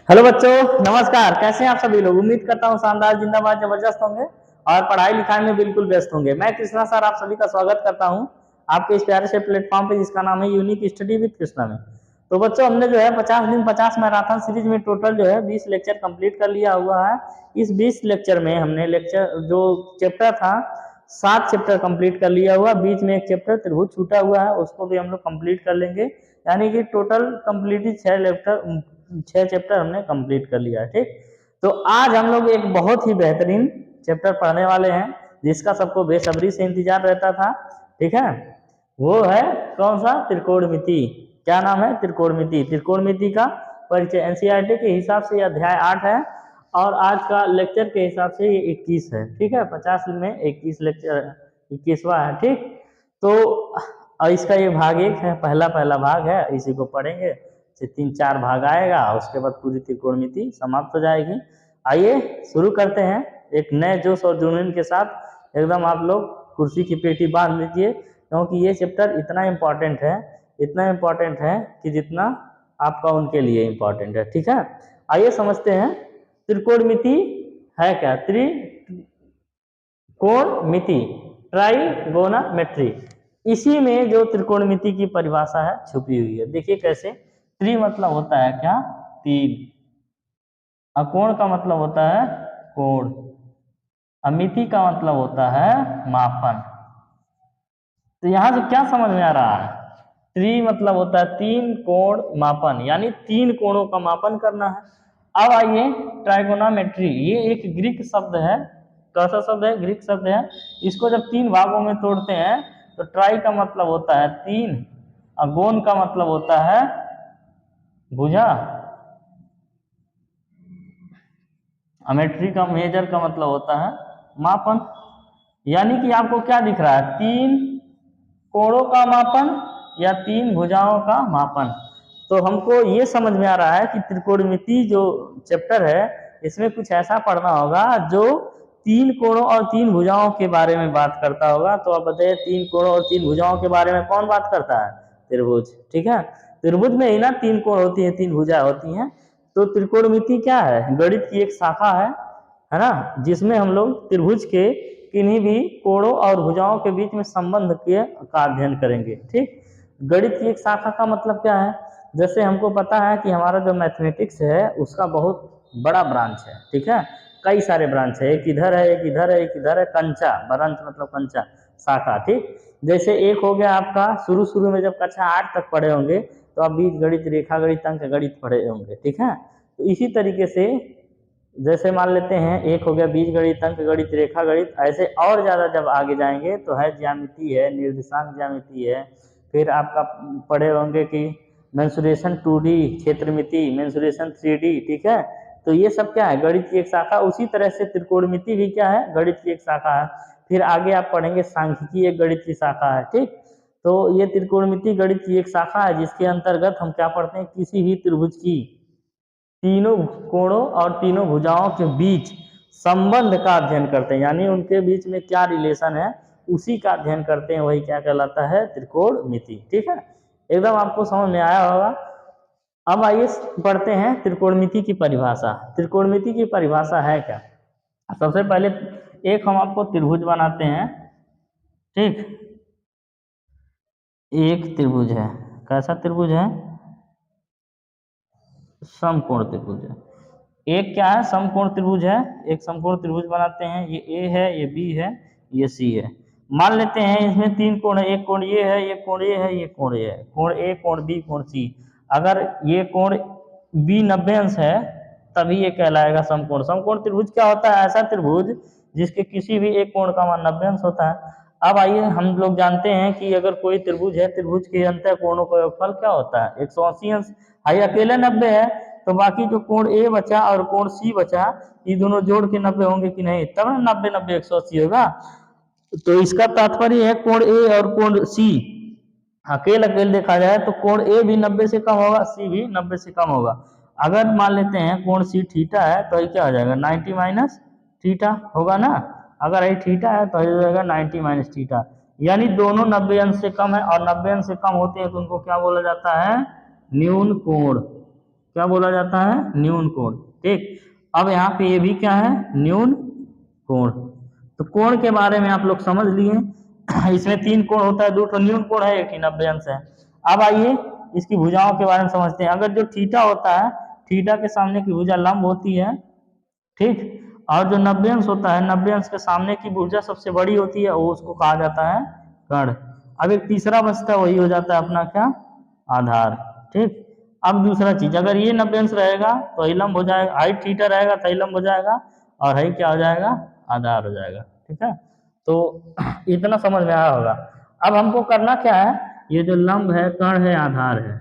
Hello बच्चों, नमस्कार। कैसे हैं आप सभी लोग? उम्मीद करता हूँ शानदार, जिंदाबाद, जबरदस्त होंगे और पढ़ाई लिखाई में बिल्कुल व्यस्त होंगे। मैं कृष्णा सर आप सभी का स्वागत करता हूँ आपके इस प्यारे से प्लेटफॉर्म पे जिसका नाम है यूनिक स्टडी विद कृष्णा में। तो बच्चों, हमने जो है 50 दिन 50 मैराथन सीरीज में टोटल जो है 20 लेक्चर कंप्लीट कर लिया हुआ है। इस 20 लेक्चर में हमने लेक्चर जो चैप्टर था 7 चैप्टर कंप्लीट कर लिया हुआ। बीच में एक चैप्टर त्रिभुज छूटा हुआ है, उसको भी हम लोग कंप्लीट कर लेंगे। यानी कि टोटल कंप्लीट 6 चैप्टर हमने कंप्लीट कर लिया है। ठीक, तो आज हम लोग एक बहुत ही बेहतरीन चैप्टर पढ़ने वाले हैं जिसका सबको बेसब्री से इंतजार रहता था। ठीक है, वो है कौन सा? त्रिकोणमिति। क्या नाम है? त्रिकोणमिति। त्रिकोणमिति का परिचय एनसीईआरटी के हिसाब से ये अध्याय 8 है और आज का लेक्चर के हिसाब से ये 21 है। ठीक है, 50 में 21 लेक्चर, 21वां है। ठीक, तो इसका ये भाग 1 है, पहला भाग है, इसी को पढ़ेंगे। 3-4 भाग आएगा, उसके बाद पूरी त्रिकोणमिति समाप्त हो जाएगी। आइए शुरू करते हैं एक नए जोश और जुनून के साथ। एकदम आप लोग कुर्सी की पेटी बांध लीजिए, क्योंकि ये चैप्टर इतना इम्पोर्टेंट है कि जितना आपका उनके लिए इम्पोर्टेंट है। ठीक है, आइए समझते हैं त्रिकोणमिति है क्या। त्रिकोणमिति, ट्राइगोनोमेट्री, इसी में जो त्रिकोणमिति की परिभाषा है छुपी हुई है। देखिए कैसे। त्रि मतलब होता है क्या? 3। अकोण का मतलब होता है कोण। अमिति का मतलब होता है मापन। तो यहां से क्या समझ में आ रहा है? त्रि मतलब होता है 3 कोण मापन, यानी 3 कोणों का मापन करना है। अब आइए ट्राइगोनोमेट्री, ये एक ग्रीक शब्द है। कैसा शब्द है? ग्रीक शब्द है। इसको जब 3 भागों में तोड़ते हैं तो ट्राई का मतलब होता है 3 और गोन का मतलब होता है भुजा। अमेट्री का मेजर का मतलब होता है मापन। यानी कि आपको क्या दिख रहा है? 3 कोणों का मापन या 3 भुजाओं का मापन। तो हमको ये समझ में आ रहा है कि त्रिकोणमिति जो चैप्टर है इसमें कुछ ऐसा पढ़ना होगा जो 3 कोणों और 3 भुजाओं के बारे में बात करता होगा। तो आप बताइए 3 कोणों और 3 भुजाओं के बारे में कौन बात करता है? त्रिभुज। ठीक है, त्रिभुज में ही ना 3 कोण होती है, 3 भुजा होती हैं। तो त्रिकोणमिति क्या है? गणित की एक शाखा है ना, जिसमें हम लोग त्रिभुज के किन्हीं भी कोणों और भुजाओं के बीच में संबंध का अध्ययन करेंगे। ठीक, गणित की एक शाखा का मतलब क्या है? जैसे हमको पता है कि हमारा जो मैथमेटिक्स है उसका बहुत बड़ा ब्रांच है। ठीक है, कई सारे ब्रांच है, एक इधर है, एक इधर है, एक इधर है। कंचा, ब्रांच मतलब कंचा, शाखा। ठीक, जैसे एक हो गया आपका, शुरू में जब कक्षा 8 तक पढ़े होंगे तो आप बीज गणित, रेखा गणित, अंक गणित पढ़े होंगे। ठीक है, तो इसी तरीके से जैसे मान लेते हैं एक हो गया बीज गणित, अंक गणित, रेखा गणित। ऐसे और ज़्यादा जब आगे जाएंगे तो है ज्यामिति है, निर्देशांक ज्यामिति है। फिर आपका पढ़े होंगे कि मेंसुरेशन 2D, क्षेत्रमिति, मेंसुरेशन 3D। ठीक है, तो ये सब क्या है? गणित की एक शाखा। उसी तरह से त्रिकोणमिति भी क्या है? गणित की एक शाखा है। फिर आगे आप पढ़ेंगे सांख्यिकी एक गणित की शाखा है। ठीक, तो ये त्रिकोणमिति गणित की एक शाखा है जिसके अंतर्गत हम क्या पढ़ते हैं? किसी भी त्रिभुज की तीनों कोणों और तीनों भुजाओं के बीच संबंध का अध्ययन करते हैं, यानी उनके बीच में क्या रिलेशन है उसी का अध्ययन करते हैं। वही क्या कहलाता है? त्रिकोणमिति। ठीक है, एकदम आपको समझ में आया होगा। अब आइए पढ़ते हैं त्रिकोणमिति की परिभाषा। त्रिकोणमिति की परिभाषा है क्या? सबसे पहले एक हम आपको त्रिभुज बनाते हैं। ठीक, एक त्रिभुज है। कैसा त्रिभुज है? समकोण त्रिभुज है। एक क्या है? समकोण त्रिभुज है। एक समकोण त्रिभुज बनाते हैं। ये ए है, ये बी है, ये सी है। मान लेते हैं इसमें 3 कोण है। एक कोण ये है, ये कोण ये है, ये कोण ये है। कोण ए, कोण बी, कोण सी। अगर ये कोण बी 90 अंश है तभी ये कहलाएगा समकोण। समकोण त्रिभुज क्या होता है? ऐसा त्रिभुज जिसके किसी भी एक कोण का मान 90 अंश होता है। अब आइए हम लोग जानते हैं कि अगर कोई त्रिभुज है, त्रिभुज के अंतर कोणों का योगफल क्या होता है? 180 अंश। हाई अकेले 90 है तो बाकी जो कोण ए बचा और कोण सी बचा, ये दोनों जोड़ के 90 होंगे कि नहीं? तब ना 90 90 180 होगा। तो इसका तात्पर्य है कोण ए और कोण सी अकेले अकेले देखा जाए तो कोण ए भी 90 से कम होगा, सी भी 90 से कम होगा। अगर मान लेते हैं कोण सी थीटा है तो ये क्या हो जाएगा? 90 माइनस थीटा होगा ना। अगर ये थीटा है तो हो जाएगा 90 माइनस थीटा। यानी दोनों 90 अंश से कम है और 90 अंश से कम होते हैं तो उनको क्या बोला जाता है? न्यून कोण। क्या बोला जाता है? न्यून कोण। ठीक, अब यहाँ पे ये भी क्या है? न्यून कोण। तो कोण के बारे में आप लोग समझ लिए। इसमें 3 कोण होता है, 2 तो न्यून कोण है, एक ही 90 अंश है। अब आइए इसकी भुजाओं के बारे में समझते हैं। अगर जो थीटा होता है, थीटा के सामने की भुजा लंब होती है, ठीक, और जो 90 अंश होता है, 90 अंश के सामने की भुजा सबसे बड़ी होती है, वो उसको कहा जाता है कर्ण। अब एक तीसरा बचता है, वही हो जाता है अपना क्या? आधार। ठीक, अब दूसरा चीज, अगर ये 90 अंश रहेगा तो ही लंब हो जाएगा, हाइट थीटा रहेगा तो ही लंब हो जाएगा, और है क्या हो जाएगा? आधार हो जाएगा। ठीक है, तो इतना समझ में आया होगा। अब हमको करना क्या है? ये जो लंब है, कर्ण है, आधार है,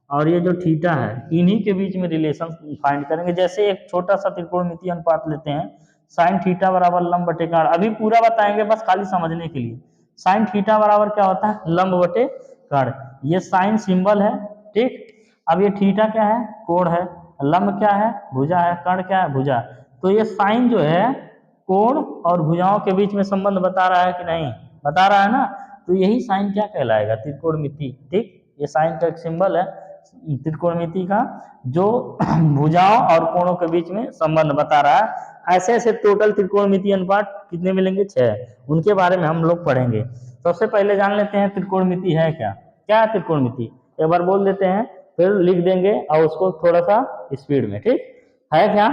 और ये जो थीटा है, इन्हीं के बीच में रिलेशन फाइंड करेंगे। जैसे एक छोटा सा त्रिकोणमितीय अनुपात लेते हैं, साइन थीटा बराबर लंब बटे कर्ण। अभी पूरा बताएंगे बस खाली समझने के लिए। साइन थीटा बराबर क्या होता है? लंब बटे कर्ण। ये साइन सिंबल है, ठीक। अब ये थीटा क्या है? कोण है। लंब क्या है? भुजा है। कर्ण क्या है? भुजा। तो ये साइन जो है, कोण और भुजाओं के बीच में संबंध बता रहा है कि नहीं? बता रहा है ना। तो यही साइन क्या कहलाएगा? त्रिकोणमिति। ठीक, ये साइन का एक सिंबल है त्रिकोणमिति का, जो भुजाओं और कोणों के बीच में संबंध बता रहा है। ऐसे ऐसे टोटल त्रिकोणमितीय अनुपात कितने मिलेंगे? 6। उनके बारे में हम लोग पढ़ेंगे। सबसे पहले जान लेते हैं त्रिकोणमिति है क्या। क्या है त्रिकोणमिति? एक बार बोल देते हैं, फिर लिख देंगे और उसको थोड़ा सा स्पीड में। ठीक है, क्या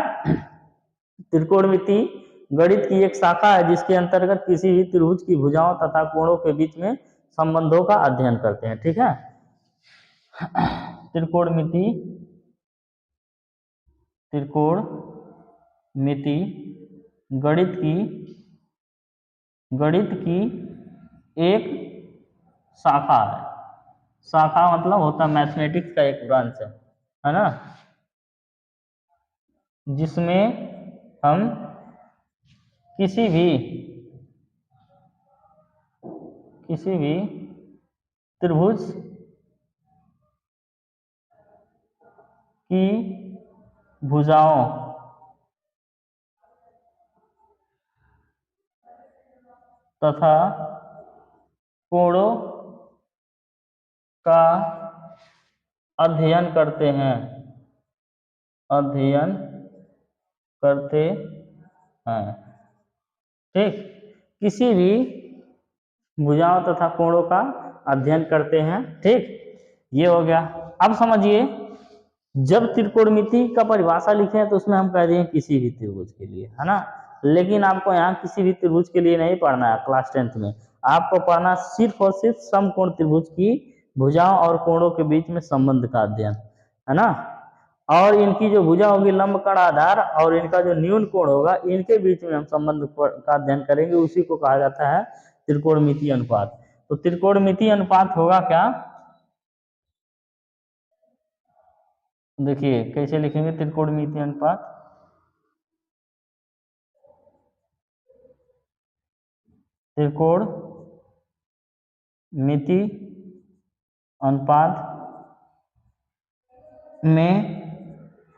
त्रिकोणमिति गणित की एक शाखा है, जिसके अंतर्गत किसी भी त्रिभुज की भुजाओं तथा कोणों के बीच में संबंधों का अध्ययन करते हैं। ठीक है, त्रिकोणमिति, त्रिकोणमिति गणित की एक शाखा है। शाखा मतलब होता है मैथमेटिक्स का एक ब्रांच है ना, जिसमें हम किसी भी त्रिभुज की भुजाओं तथा कोणों का अध्ययन करते हैं। ठीक, किसी भी भुजाओं तथा कोणों का अध्ययन करते हैं। ठीक, ये हो गया। अब समझिए, जब त्रिकोणमिति का परिभाषा लिखे तो उसमें हम कह दें किसी भी त्रिभुज के लिए, है ना। लेकिन आपको यहाँ किसी भी त्रिभुज के लिए नहीं पढ़ना है। क्लास 10th में आपको पढ़ना सिर्फ और सिर्फ समकोण त्रिभुज की भुजाओं और कोणों के बीच में संबंध का अध्ययन, है ना। और इनकी जो भुजा होगी लंब, कर्ण, आधार, और इनका जो न्यून कोण होगा, इनके बीच में हम संबंध का अध्ययन करेंगे। उसी को कहा जाता है त्रिकोणमितीय अनुपात। तो त्रिकोणमितीय अनुपात होगा क्या? देखिए कैसे लिखेंगे त्रिकोणमितीय अनुपात। त्रिकोणमिति अनुपात में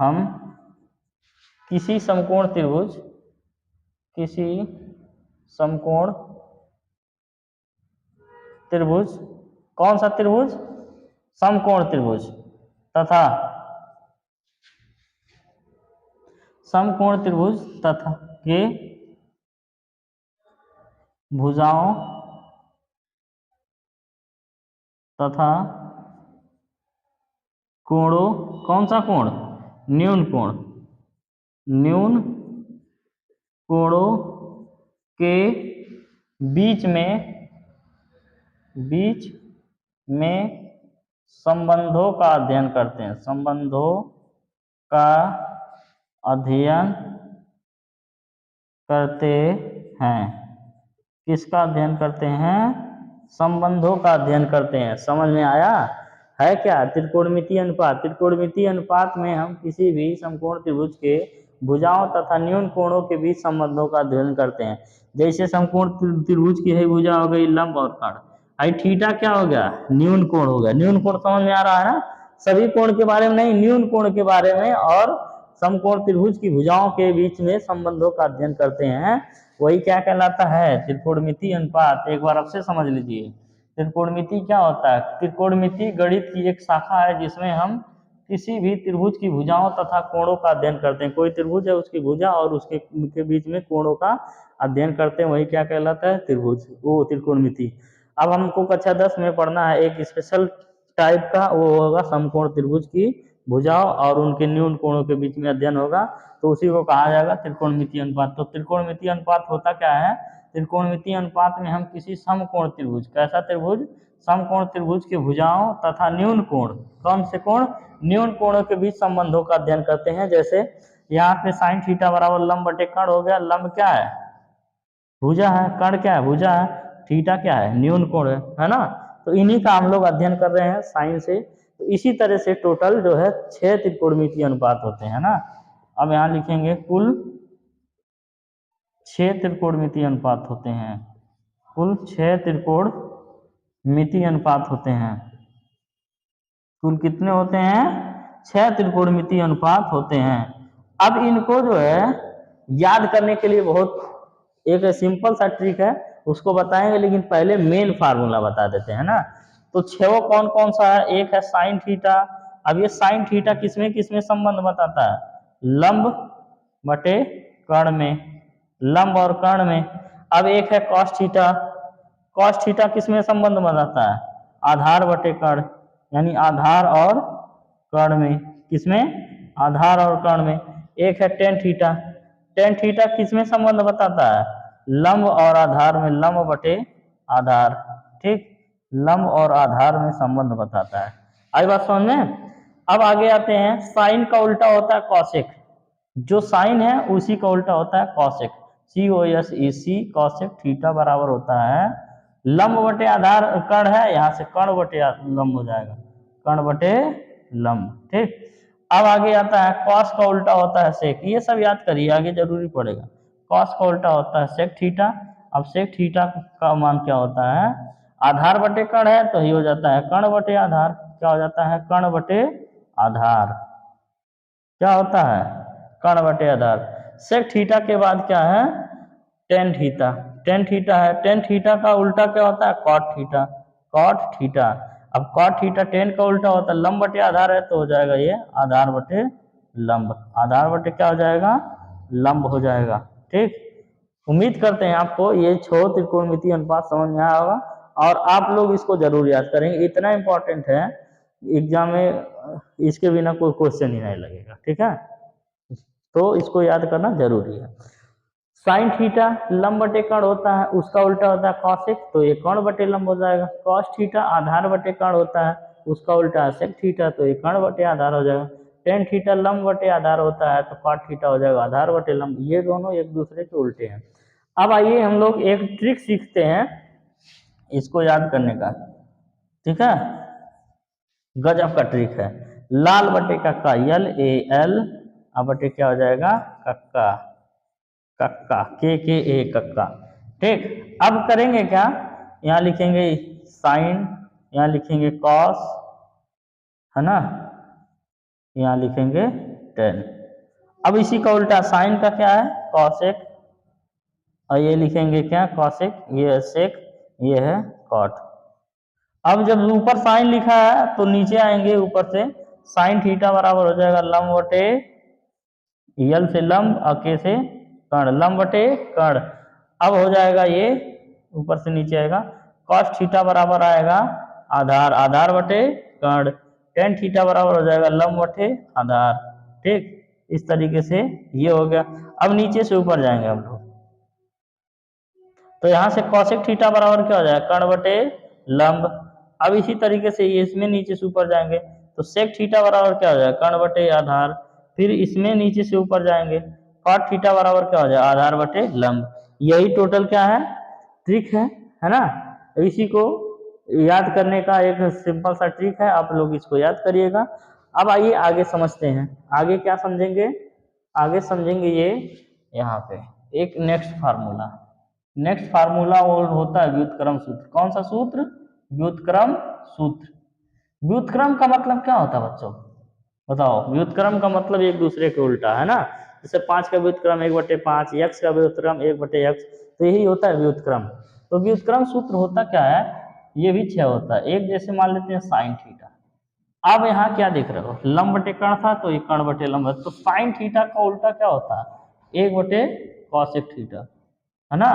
हम किसी समकोण त्रिभुज, कौन सा त्रिभुज? समकोण त्रिभुज तथा के भुजाओं तथा कोणों, कौन सा कोण? न्यून कोणों के बीच में संबंधों का अध्ययन करते हैं। संबंधों का अध्ययन करते हैं। किसका अध्ययन करते हैं? संबंधों का अध्ययन करते हैं। समझ में आया है क्या? त्रिकोणमितीय अनुपात। त्रिकोणमितीय अनुपात में हम किसी भी समकोण त्रिभुज के भुजाओं तथा न्यून कोणों के बीच संबंधों का अध्ययन करते हैं। जैसे समकोण त्रिभुज की है भुजा हो गई लंब और कर्ण, आई थीटा क्या हो गया? न्यून कोण हो गया। न्यून कोण समझ में आ रहा है ना। सभी कोण के बारे में नहीं, न्यून कोण के बारे में, और समकोण त्रिभुज की भुजाओं के बीच में संबंधों का अध्ययन करते हैं। वही क्या कहलाता है? त्रिकोणमितीय अनुपात। एक बार अब से समझ लीजिए त्रिकोणमिति क्या होता है। त्रिकोणमिति गणित की एक शाखा है, जिसमें हम किसी भी त्रिभुज की भुजाओं तथा कोणों का अध्ययन करते हैं। कोई त्रिभुज है, उसकी भुजा और उसके के बीच में कोणों का अध्ययन करते हैं, वही क्या कहलाता है? त्रिभुज, वो त्रिकोणमिति। अब हमको कक्षा 10 में पढ़ना है एक स्पेशल टाइप का, वो होगा समकोण त्रिभुज की भुजाओं और उनके न्यून कोणों के बीच में अध्ययन होगा, तो उसी को कहा जाएगा त्रिकोणमितीय अनुपात। तो त्रिकोणमितीय अनुपात होता क्या है? त्रिकोणमितीय अनुपात में हम किसी समकोण त्रिभुज, कैसा त्रिभुज? समकोण त्रिभुज के भुजाओं तथा न्यून कोण, कौन से कोण? न्यून कोणों के बीच संबंधों का अध्ययन करते हैं। जैसे यहाँ पे साइन थीटा बराबर लंब बटे कर्ण हो गया। लंब क्या है? भुजा है। कर्ण क्या है? भुजा है। थीटा क्या है? न्यून कोण है ना। तो इन्हीं का हम लोग अध्ययन कर रहे हैं साइन से। तो इसी तरह से टोटल जो है 6 त्रिकोणमितीय अनुपात होते हैं ना। अब यहाँ लिखेंगे कुल 6 त्रिकोणमितीय अनुपात होते हैं। कुल 6 त्रिकोणमितीय अनुपात होते हैं। कुल कितने होते हैं? 6 त्रिकोणमितीय अनुपात होते हैं। अब इनको जो है याद करने के लिए बहुत एक सिंपल सा ट्रिक है, उसको बताएंगे, लेकिन पहले मेन फार्मूला बता देते हैं ना। तो 6 कौन कौन सा है? एक है साइन थीटा। अब ये साइन थीटा किसमें किसमें संबंध बताता है? लंब बटे कर्ण में, लंब और कर्ण में। अब एक है कॉस थीटा। कॉस थीटा किसमें संबंध बताता है? आधार बटे कर्ण, यानी आधार और कर्ण में। किसमें? आधार और कर्ण में। एक है टेन थीटा। टेन थीटा किसमें संबंध बताता है? लंब और आधार में, लंब बटे आधार। ठीक, लंब और आधार में संबंध बताता है। आई बात समझ में? अब आगे आते हैं, साइन का उल्टा होता है कॉसेक। जो साइन है उसी का उल्टा होता है कॉसेक। COSEC कॉसेक थीटा बराबर होता है लंब बटे आधार। कर्ण है, यहाँ से कर्ण बटे लंब हो जाएगा, कर्ण बटे लंब। ठीक, अब आगे आता है कॉस का उल्टा होता है सेक। ये सब याद करिए, आगे जरूरी पड़ेगा। कॉस का उल्टा होता है सेक थीटा। अब सेक थीटा का मान क्या होता है? आधार बटे कर्ण है, तो ये हो जाता है कर्ण बटे आधार। क्या हो जाता है? कर्ण बटे आधार। क्या होता है? कर्ण बटे आधार। सेक थीटा के बाद क्या है? Tan theta. टेन थीटा है। टेन थीटा का उल्टा क्या होता है? Cot theta. Cot theta. अब कॉट थीटा टेन का उल्टा होता है लंब बटे आधार है, तो हो जाएगा ये आधार बटे लंब। आधार बटे क्या हो जाएगा? लंब हो जाएगा। ठीक, उम्मीद करते हैं आपको ये 6 त्रिकोणमितीय अनुपात समझ में आया होगा, और आप लोग इसको जरूर याद करेंगे। इतना इंपॉर्टेंट है, एग्जाम में इसके बिना कोई क्वेश्चन ही नहीं लगेगा। ठीक है, तो इसको याद करना जरूरी है। साइन थीटा लंब बटे कर्ण होता है, उसका उल्टा होता है कॉसेक, तो ये कर्ण बटे लंब हो जाएगा। कॉस थीटा आधार बटे कर्ण होता है, उसका उल्टा है सेक थीटा, तो ये कर्ण बटे आधार हो जाएगा। टेन थीटा लंब बटे आधार होता है, तो कॉट थीटा हो जाएगा आधार बटे लंब। ये दोनों एक दूसरे के उल्टे हैं। अब आइए हम लोग एक ट्रिक सीखते हैं इसको याद करने का। ठीक है, गजब का ट्रिक है। लाल बटे कक्का, LAL, अब बटे क्या हो जाएगा? कक्का। कक्का, KKA कक्का। ठीक, अब करेंगे क्या? यहाँ लिखेंगे साइन, यहाँ लिखेंगे कॉस, है ना, यहाँ लिखेंगे टेन। अब इसी का उल्टा साइन का क्या है? कॉसेक, और ये लिखेंगे क्या? कॉसेक। ये है सेक, ये है कॉट। अब जब ऊपर साइन लिखा है तो नीचे आएंगे ऊपर से, साइन थीटा बराबर हो जाएगा लंब बटे यल से लंब और के से कर्ण, लंब बटे कर्ण। अब हो जाएगा ये ऊपर से नीचे आएगा, कॉस थीटा बराबर आएगा आधार, आधार बटे कर्ण। टेन थीटा बराबर हो जाएगा लंब बटे आधार। ठीक, इस तरीके से ये हो गया। अब नीचे से ऊपर जाएंगे हम लोग, तो यहाँ से कॉसेक थीटा बराबर क्या हो जाएगा? कर्ण बटे लंब। अब इसी तरीके से ये इसमें नीचे से ऊपर जाएंगे, तो सेक थीटा बराबर क्या हो जाएगा? कर्ण बटे आधार। फिर इसमें नीचे से ऊपर जाएंगे, कॉट थीटा बराबर क्या हो जाएगा? आधार बटे लंब। यही टोटल क्या है? ट्रिक है ना। इसी को याद करने का एक सिंपल सा ट्रिक है, आप लोग इसको याद करिएगा। अब आइए आगे समझते हैं। आगे क्या समझेंगे? आगे समझेंगे ये यहाँ पे एक नेक्स्ट फार्मूला। नेक्स्ट फार्मूला वो होता है व्युत्क्रम सूत्र। कौन सा सूत्र? व्युत्क्रम सूत्र। व्युत्क्रम का मतलब क्या होता है बच्चों? बताओ। व्युत्क्रम का मतलब एक दूसरे के उल्टा, है ना। जैसे 5 का व्युत्क्रम 1/5, x का व्युत्क्रम 1/x, तो यही होता है व्युत्क्रम। तो व्युत्क्रम सूत्र होता क्या है? ये भी 6 होता है। एक जैसे मान लेते हैं साइन थीटा, अब यहाँ क्या देख रहे हो, लंब बटे कर्ण था तो ये कर्ण बटे लंब है, तो साइन थीटा का उल्टा क्या होता है, 1 बटे कॉसेक थीटा, है ना।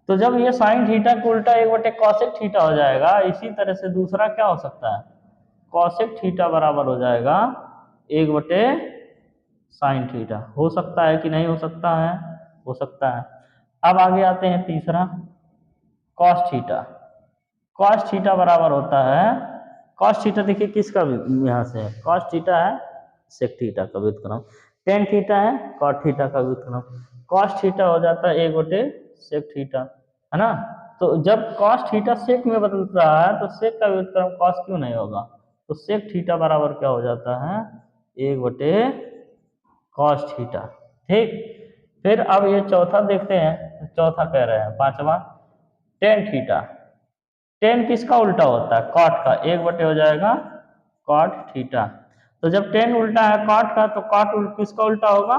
तो जब ये साइन थीटा का उल्टा 1 बटे कॉसेक थीटा हो जाएगा, इसी तरह से दूसरा क्या हो सकता है, कॉसेक थीटा बराबर हो जाएगा 1 बटे साइन थीटा। हो सकता है कि नहीं हो सकता है, हो सकता है। अब आगे आते हैं तीसरा, कॉस थीटा। कॉस थीटा बराबर होता है, कॉस थीटा देखिए किसका यहाँ से है, कॉस थीटा है सेक थीटा का व्युत्क्रम, टेन थीटा है कॉट थीटा का व्युत्क्रम, कॉस थीटा हो जाता है 1 बटे सेक थीटा, है ना। तो जब कॉस थीटा सेक में बदल रहा है तो सेक का व्युत्क्रम कॉस क्यों नहीं होगा, तो सेक थीटा बराबर क्या हो जाता है, 1 बटे कॉस थीटा। ठीक, फिर अब ये चौथा देखते हैं, चौथा कह रहे हैं, पांचवा टेन थीटा। टेन किसका उल्टा होता है, कॉट का, 1 बटे हो जाएगा कॉट थीटा। तो जब टेन उल्टा है कॉट का तो कॉट किसका उल्टा होगा,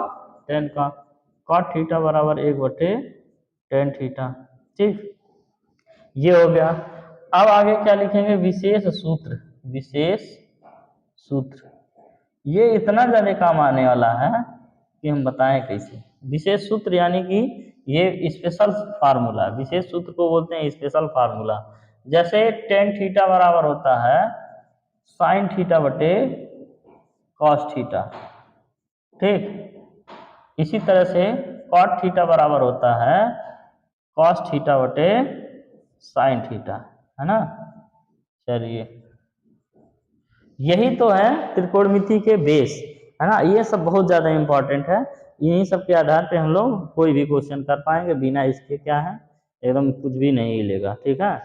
टेन का। कॉट थीटा बराबर 1 बटे टेन थीटा। ठीक, ये हो गया। अब आगे क्या लिखेंगे, विशेष सूत्र। विशेष सूत्र ये इतना ज्यादा काम आने वाला है कि हम बताएं कैसे। विशेष सूत्र यानी कि ये स्पेशल फार्मूला, विशेष सूत्र को बोलते हैं स्पेशल फार्मूला। जैसे टेन थीटा बराबर होता है साइन थीटा बटे कॉस थीटा, ठीक। इसी तरह से कॉट थीटा बराबर होता है कॉस थीटा बटे साइन थीटा, है ना। चलिए, यही तो है त्रिकोणमिति के बेस, है ना। ये सब बहुत ज्यादा इंपॉर्टेंट है, इन्हीं सब के आधार पे हम लोग कोई भी क्वेश्चन कर पाएंगे, बिना इसके क्या है एकदम कुछ भी नहीं हिलेगा, ठीक है।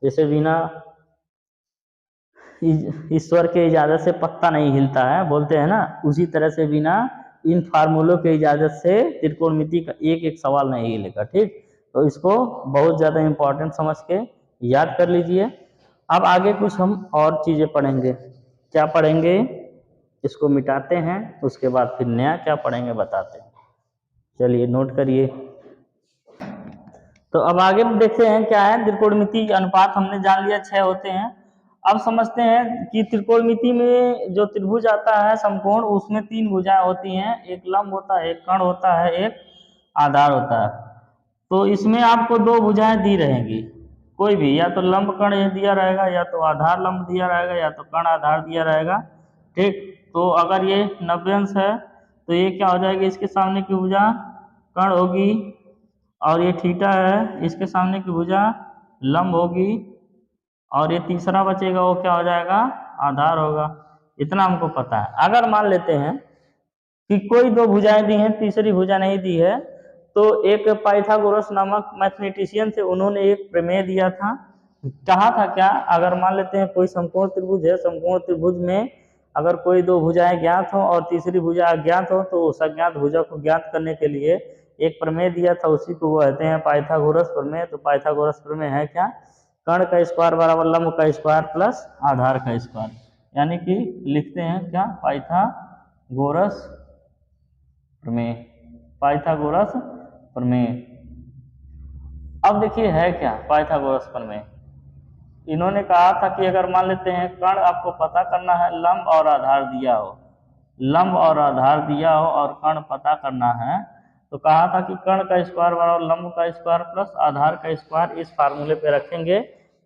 जैसे बिना ईश्वर के इजाजत से पत्ता नहीं हिलता है बोलते हैं ना, उसी तरह से बिना इन फार्मूलों के इजाजत से त्रिकोणमिति का एक एक सवाल नहीं हिलेगा, ठीक। तो इसको बहुत ज्यादा इंपॉर्टेंट समझ के याद कर लीजिए। अब आगे कुछ हम और चीजें पढ़ेंगे, क्या पढ़ेंगे इसको मिटाते हैं, उसके बाद फिर नया क्या पढ़ेंगे बताते हैं। चलिए नोट करिए। तो अब आगे देखते हैं क्या है, त्रिकोणमिति अनुपात हमने जान लिया 6 होते हैं। अब समझते हैं कि त्रिकोणमिति में जो त्रिभुज आता है समकोण, उसमें 3 भुजाएं होती हैं, एक लंब होता है, एक कर्ण होता है, एक आधार होता है। तो इसमें आपको 2 भुजाएं दी रहेंगी, कोई भी, या तो लंब कर्ण दिया रहेगा, या तो आधार लंब दिया रहेगा, या तो कर्ण आधार दिया रहेगा, ठीक। तो अगर ये 90 अंश है तो ये क्या हो जाएगी, इसके सामने की भुजा कर्ण होगी, और ये थीटा है इसके सामने की भुजा लंब होगी, और ये तीसरा बचेगा वो क्या हो जाएगा, आधार होगा। इतना हमको पता है। अगर मान लेते हैं कि कोई 2 भुजाएं दी हैं, तीसरी भुजा नहीं दी है, तो एक पाइथागोरस नामक मैथमेटिशियन थे, उन्होंने एक प्रमेय दिया था। कहा था क्या, अगर मान लेते हैं कोई समकोण त्रिभुज है, समकोण त्रिभुज में अगर कोई 2 भुजाएं ज्ञात हो और तीसरी भुजा अज्ञात हो, तो उस अज्ञात भुजा को ज्ञात करने के लिए एक प्रमेय दिया था, उसी को कहते हैं पाइथागोरस प्रमेय। तो पाइथागोरस प्रमेय है क्या, कर्ण का स्क्वायर बराबर लंब का स्क्वायर प्लस आधार का स्क्वायर, यानी कि लिखते हैं क्या, पाइथागोरस प्रमेय, पाइथागोरस प्रमेय। अब देखिए है क्या पाइथागोरस प्रमेय, इन्होंने कहा था कि अगर मान लेते हैं कर्ण आपको पता करना है, लंब और आधार दिया हो, लंब और आधार दिया हो और कर्ण पता करना है, तो कहा था कि कर्ण का स्क्वायर बराबर लंब का स्क्वायर प्लस आधार का स्क्वायर, इस फार्मूले पे रखेंगे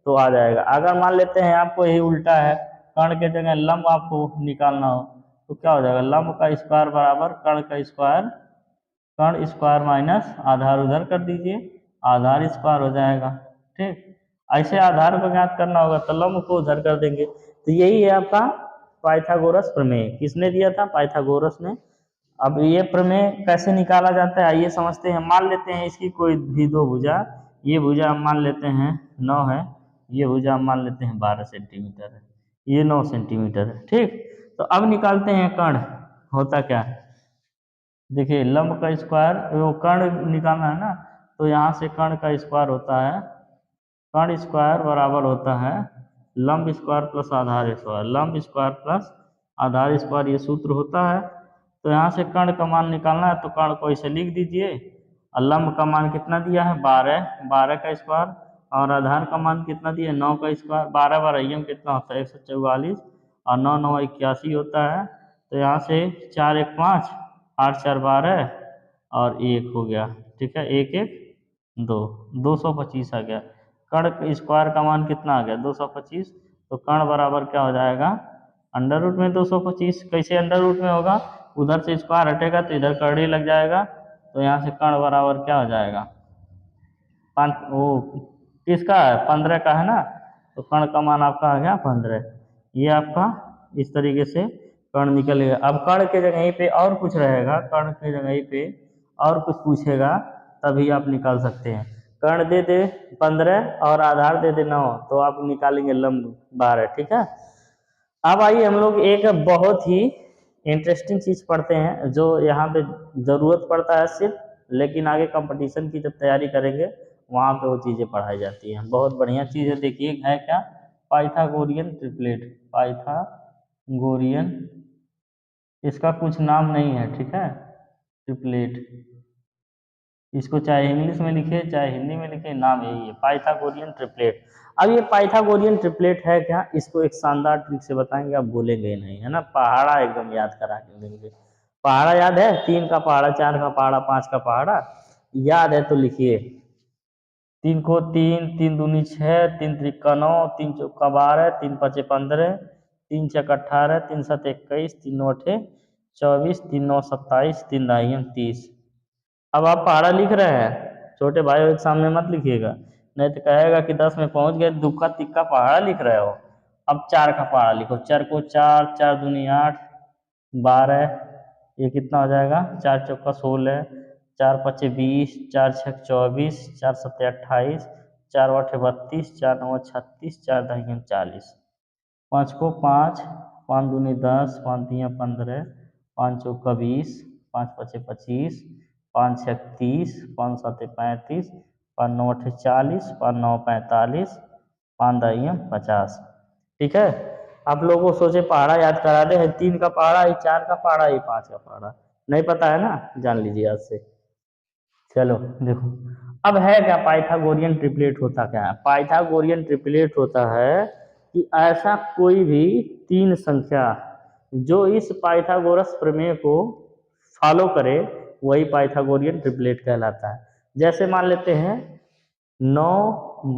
तो आ जाएगा। अगर मान लेते हैं आपको यही उल्टा है, कर्ण के जगह लंब आपको निकालना हो, तो क्या हो जाएगा, लंब का स्क्वायर बराबर कर्ण का स्क्वायर, कर्ण स्क्वायर माइनस आधार उधर कर दीजिए, आधार स्क्वायर हो जाएगा, ठीक। ऐसे आधार को ज्ञात करना होगा तो लंब को उधर कर देंगे। तो यही है आपका पाइथागोरस प्रमेय, किसने दिया था, पाइथागोरस ने। अब ये प्रमेय कैसे निकाला जाता है आइए समझते हैं। मान लेते हैं इसकी कोई भी 2 भुजा, ये भुजा हम मान लेते हैं 9 है, ये भुजा हम मान लेते हैं 12 सेंटीमीटर है, ये 9 सेंटीमीटर है, ठीक। तो अब निकालते हैं कर्ण, होता क्या है, देखिए लंब का स्क्वायर, वो कर्ण निकालना है ना, तो यहाँ से कर्ण का स्क्वायर होता है, कर्ण स्क्वायर बराबर होता है लंब स्क्वायर प्लस आधार स्क्वायर, लंब स्क्वायर प्लस आधार स्क्वायर, ये सूत्र होता है। तो यहाँ से कर्ण का मान निकालना है, तो कर्ण को इसे लिख दीजिए, और लंब का मान कितना दिया है 12, 12 का स्क्वायर, और आधार का मान कितना दिया है 9 का स्क्वायर, 12 बार कितना होता है 144, और 9 9 81 होता है। तो यहाँ से 4 1 5, 8 4 12 और 1 हो गया। ठीक है, 1 1 2, 225 आ गया। कर्ण स्क्वायर का मान कितना आ गया? 225। तो कर्ण बराबर क्या हो जाएगा? अंडर रूट में 225। कैसे अंडर रूट में होगा? उधर से स्क्वायर हटेगा तो इधर कर्ण ही लग जाएगा। तो यहाँ से कर्ण बराबर क्या हो जाएगा? 5 वो किसका है? 15 का है ना। तो कर्ण का मान आपका आ गया 15। ये आपका इस तरीके से कर्ण निकलेगा। अब कर्ण के जगह पे और कुछ रहेगा, कर्ण के जगह पे और कुछ पूछेगा तभी आप निकाल सकते हैं। कर्ण दे दे 15 और आधार दे दे 9, तो आप निकालेंगे लंब 12। ठीक है। अब आइए हम लोग एक बहुत ही इंटरेस्टिंग चीज पढ़ते हैं जो यहाँ पे जरूरत पड़ता है सिर्फ, लेकिन आगे कंपटीशन की जब तैयारी करेंगे वहाँ पे वो चीजें पढ़ाई जाती हैं। बहुत बढ़िया चीज है। देखिए है क्या? Pythagorean triplet. पाइथागोरियन, इसका कुछ नाम नहीं है। ठीक है, ट्रिपलेट। इसको चाहे इंग्लिश में लिखे चाहे हिंदी में लिखे, नाम यही है, पाइथागोरियन ट्रिपलेट। अब ये पाइथागोरियन ट्रिपलेट है क्या? इसको एक शानदार ट्रिक से बताएंगे, आप बोलेंगे नहीं, है ना। पहाड़ा एकदम याद करा के देंगे। पहाड़ा याद है? 3 का पहाड़ा, 4 का पहाड़ा, 5 का पहाड़ा याद है तो लिखिए। 3 को 3, 3 दूनी 6, 3 त्रिका 9, 3 चौका 12, 3 5 15, 3 छक 18, 3 7 21, 3 9 24, 3 9 27, 3 दाहियन 30। अब आप पहाड़ा लिख रहे हैं, छोटे भाई एक सामने मत लिखिएगा, नहीं तो कहेगा कि 10 में पहुंच गए, दुक्का तिक्का पहाड़ा लिख रहे हो। अब 4 का पहाड़ा लिखो। 4 को 4, 4 दूनी 8, 12, ये कितना हो जाएगा? 4 चौका 16, 4 पचे 20, 4 छक 24, 4 सत्ते 28, 4 आठे 32, 4 नौ 36, 4 दहियन 40। 5 को 5, 5 दूनी 10, 5 तिया 15, 5 चौका 20, 5 पचे 25, 5 छक 30, 5 साते 35, 5 नौ 40, 5 9 45, 5 दहिया 50। ठीक है। आप लोगों को सोचे पहाड़ा याद करा दे, 3 का पहाड़ा, 4 का पहाड़ा, 5 का पहाड़ा, नहीं पता है ना, जान लीजिए आज से। चलो देखो, अब है क्या पाइथागोरियन ट्रिपलेट होता क्या है? पाइथागोरियन ट्रिपलेट होता है कि ऐसा कोई भी 3 संख्या जो इस पाइथागोरस प्रमेय को फॉलो करे वही पाइथागोरियन ट्रिपलेट कहलाता है। जैसे मान लेते हैं 9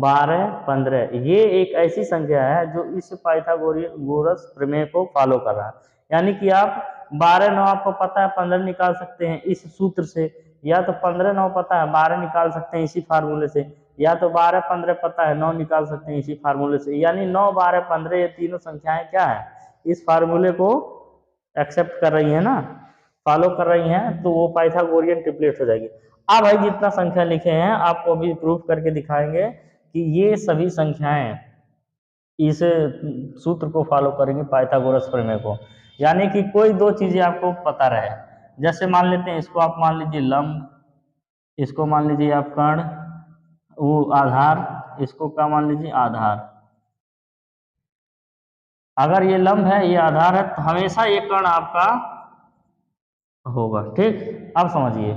12 15, ये एक ऐसी संख्या है जो इस पाइथागोरस प्रमेय को फॉलो कर रहा है। यानी कि आप 12 9 आपको पता है 15 निकाल सकते हैं इस सूत्र से, या तो 15 9 पता है 12 निकाल सकते हैं इसी फार्मूले से, या तो 12 15 पता है 9 निकाल सकते हैं इसी फार्मूले से। यानी 9 12 15 ये तीनों संख्याएं क्या है? इस फार्मूले को एक्सेप्ट कर रही है ना, फॉलो कर रही हैं, तो वो पाइथागोरियन ट्रिपलेट हो जाएगी। अब भाई जितना संख्या लिखे हैं आपको अभी प्रूफ करके दिखाएंगे कि ये सभी संख्याएं इस सूत्र को फॉलो करेंगे, पाइथागोरस प्रमेय को। यानी कि कोई 2 चीजें आपको पता रहे। जैसे मान लेते हैं इसको आप मान लीजिए लंब, इसको मान लीजिए आप कर्ण, वो आधार, इसको क्या मान लीजिए? आधार। अगर ये लंब है ये आधार है तो हमेशा ये कर्ण आपका होगा। ठीक, अब समझिए,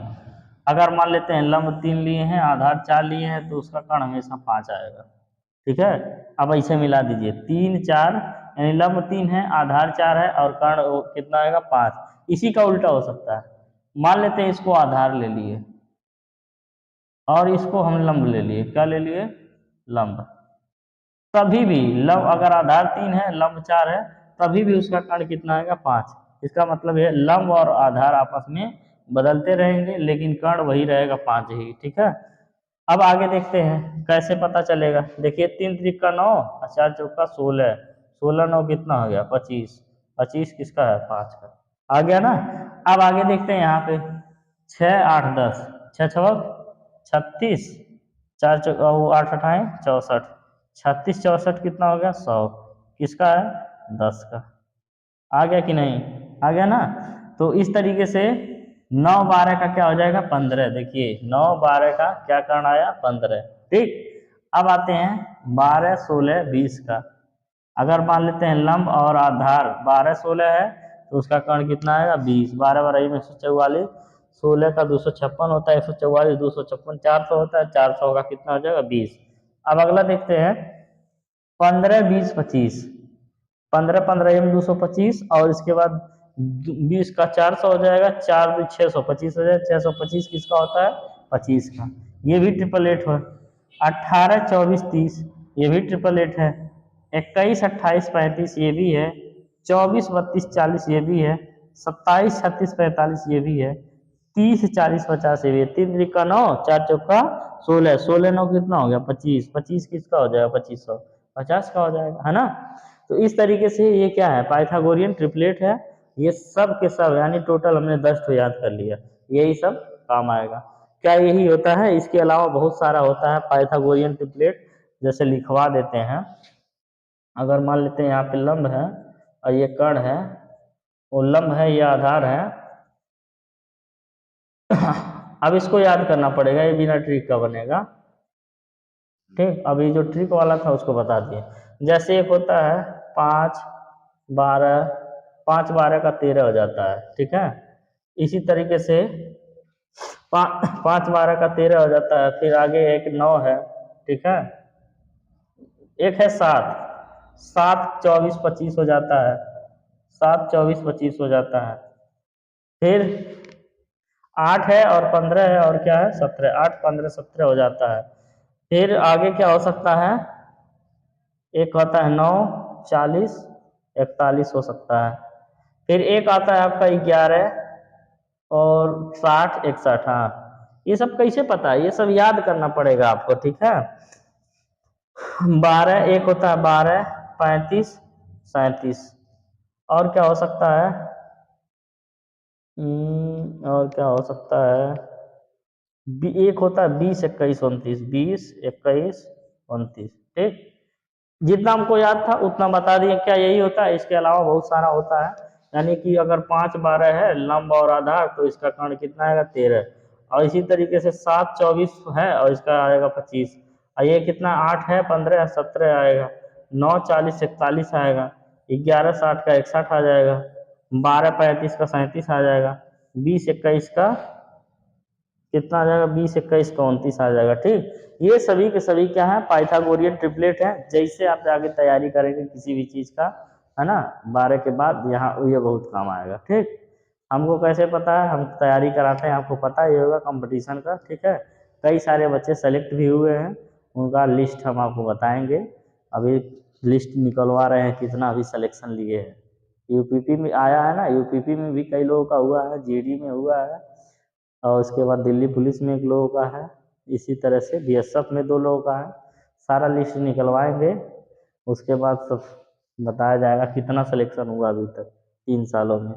अगर मान लेते हैं लंब 3 लिए हैं आधार 4 लिए हैं तो उसका कर्ण हमेशा 5 आएगा। ठीक है। अब ऐसे मिला दीजिए 3 4, यानी लंब 3 है आधार 4 है और कर्ण कितना आएगा? 5। इसी का उल्टा हो सकता है, मान लेते हैं इसको आधार ले लिए और इसको हम लंब ले लिए। क्या ले लिए? लंब। तभी भी लंब अगर आधार 3 है लंब 4 है तभी भी उसका कर्ण कितना आएगा? 5। इसका मतलब है लंब और आधार आपस में बदलते रहेंगे लेकिन कर्ण वही रहेगा 5 ही। ठीक है। अब आगे देखते हैं कैसे पता चलेगा। देखिए 3 त्रिका 9 और 4 चौका 16, 16 9 कितना हो गया? 25। 25 किसका है? 5 का। आ गया ना। अब आगे देखते हैं यहाँ पे 6 8 10, 6 छक 36, 4 चौका वो 8 अठाए 64, 36 64 कितना हो गया? 100। किसका है? 10 का। आ गया कि नहीं? आ गया ना। तो इस तरीके से 9 12 का क्या हो जाएगा? 15। देखिए 9 12 का क्या कर्ण आया? 15। ठीक। अब आते हैं 12 16 20 का। अगर मान लेते हैं लंब और आधार 12 16 है तो उसका कर्ण कितना आएगा? 20। 12 12 में 144, 16 का 256 होता है, 144 256 400 होता है, 400 का कितना हो जाएगा? 20। अब अगला देखते हैं 15 20 25। 15 15 m 225 और इसके बाद 20 का 400 हो जाएगा, 4 625 हो जाएगा, 625 किसका होता है 25 का, ये भी 888 है। 18 24 30 ये भी 888 है। 21 28 35 ये भी है। 24 32 40 ये भी है। 27 36 45 ये भी है। 30 40 50 ये भी है। 3 3 9, 4 चौका 16, 16 9 कितना हो गया 25, 25 किसका हो जाएगा 2500, 50 का हो जाएगा, है ना। तो इस तरीके से ये क्या है पाइथागोरियन ट्रिपलेट है। ये सब के सब यानी टोटल हमने 10 तो याद कर लिया, यही सब काम आएगा। क्या यही होता है? इसके अलावा बहुत सारा होता है पाइथागोरियन ट्रिपलेट, जैसे लिखवा देते हैं। अगर मान लेते हैं यहाँ पे लंब है और ये कर्ण है, वो लंब है ये आधार है। अब इसको याद करना पड़ेगा, ये बिना ट्रिक का बनेगा। ठीक, अभी जो ट्रिक वाला था उसको बता दिए। जैसे एक होता है 5 12, 5 12 का 13 हो जाता है, ठीक है। इसी तरीके से 5 12 का 13 हो जाता है। फिर आगे एक 9 है, ठीक है। एक है 7, 7 24 25 हो जाता है, 7 24 25 हो जाता है। फिर 8 है और 15 है और क्या है 17, 8 15 17 हो जाता है। फिर आगे क्या हो सकता है? एक आता है 9 40 41 हो सकता है। फिर एक आता है आपका 11 और 60 61, हाँ। ये सब कैसे पता है? ये सब याद करना पड़ेगा आपको, ठीक है। 12 एक होता है 12 35 37। और क्या हो सकता है? और क्या हो सकता है? एक होता है 20 21 29, 20 21 29, ठीक। जितना हमको याद था उतना बता दिए। क्या यही होता है? इसके अलावा बहुत सारा होता है। यानी कि अगर 5 12 है लंब और आधार, तो इसका कर्ण कितना आएगा 13। और इसी तरीके से 7 24 है और इसका आएगा 25। और ये कितना 8 है 15 17 आएगा। 9 40 41 आएगा। 11 60 का 61 आ जाएगा। 12 35 का 37 आ जाएगा। 20 21 का कितना आ जाएगा? 20 21 का 29 आ जाएगा, ठीक। ये सभी के सभी क्या है पाइथागोरियन ट्रिपलेट है। जैसे आप आगे तैयारी करेंगे किसी भी चीज का, है ना, 12 के बाद यहाँ ये बहुत काम आएगा, ठीक। हमको कैसे पता है? हम तैयारी कराते हैं, आपको पता ही होगा कंपटीशन का, ठीक है। कई सारे बच्चे सेलेक्ट भी हुए हैं, उनका लिस्ट हम आपको बताएंगे। अभी लिस्ट निकलवा रहे हैं कितना अभी सिलेक्शन लिए हैं। यूपीपी में आया है ना, यूपीपी में भी कई लोगों का हुआ है, जीडी में हुआ है, और उसके बाद दिल्ली पुलिस में एक लोगों का है। इसी तरह से बीएसएफ में 2 लोगों का है। सारा लिस्ट निकलवाएंगे, उसके बाद सब बताया जाएगा कितना सिलेक्शन हुआ अभी तक 3 सालों में।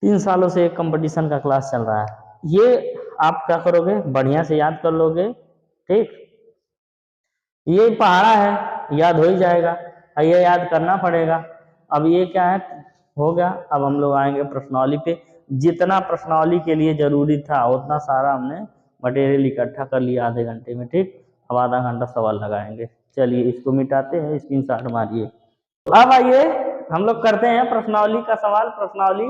3 सालों से एक कंपटीशन का क्लास चल रहा है। ये आप क्या करोगे? बढ़िया से याद कर लोगे, ठीक। ये पहाड़ा है, याद हो ही जाएगा, और ये याद करना पड़ेगा। अब ये क्या है हो गया। अब हम लोग आएंगे प्रश्नावली पे। जितना प्रश्नावली के लिए जरूरी था उतना सारा हमने मटेरियल इकट्ठा कर लिया आधे घंटे में, ठीक। अब आधा घंटा सवाल लगाएंगे। चलिए इसको मिटाते हैं, स्क्रीनशॉट मारिए। अब आइए हम लोग करते हैं प्रश्नावली का सवाल। प्रश्नावली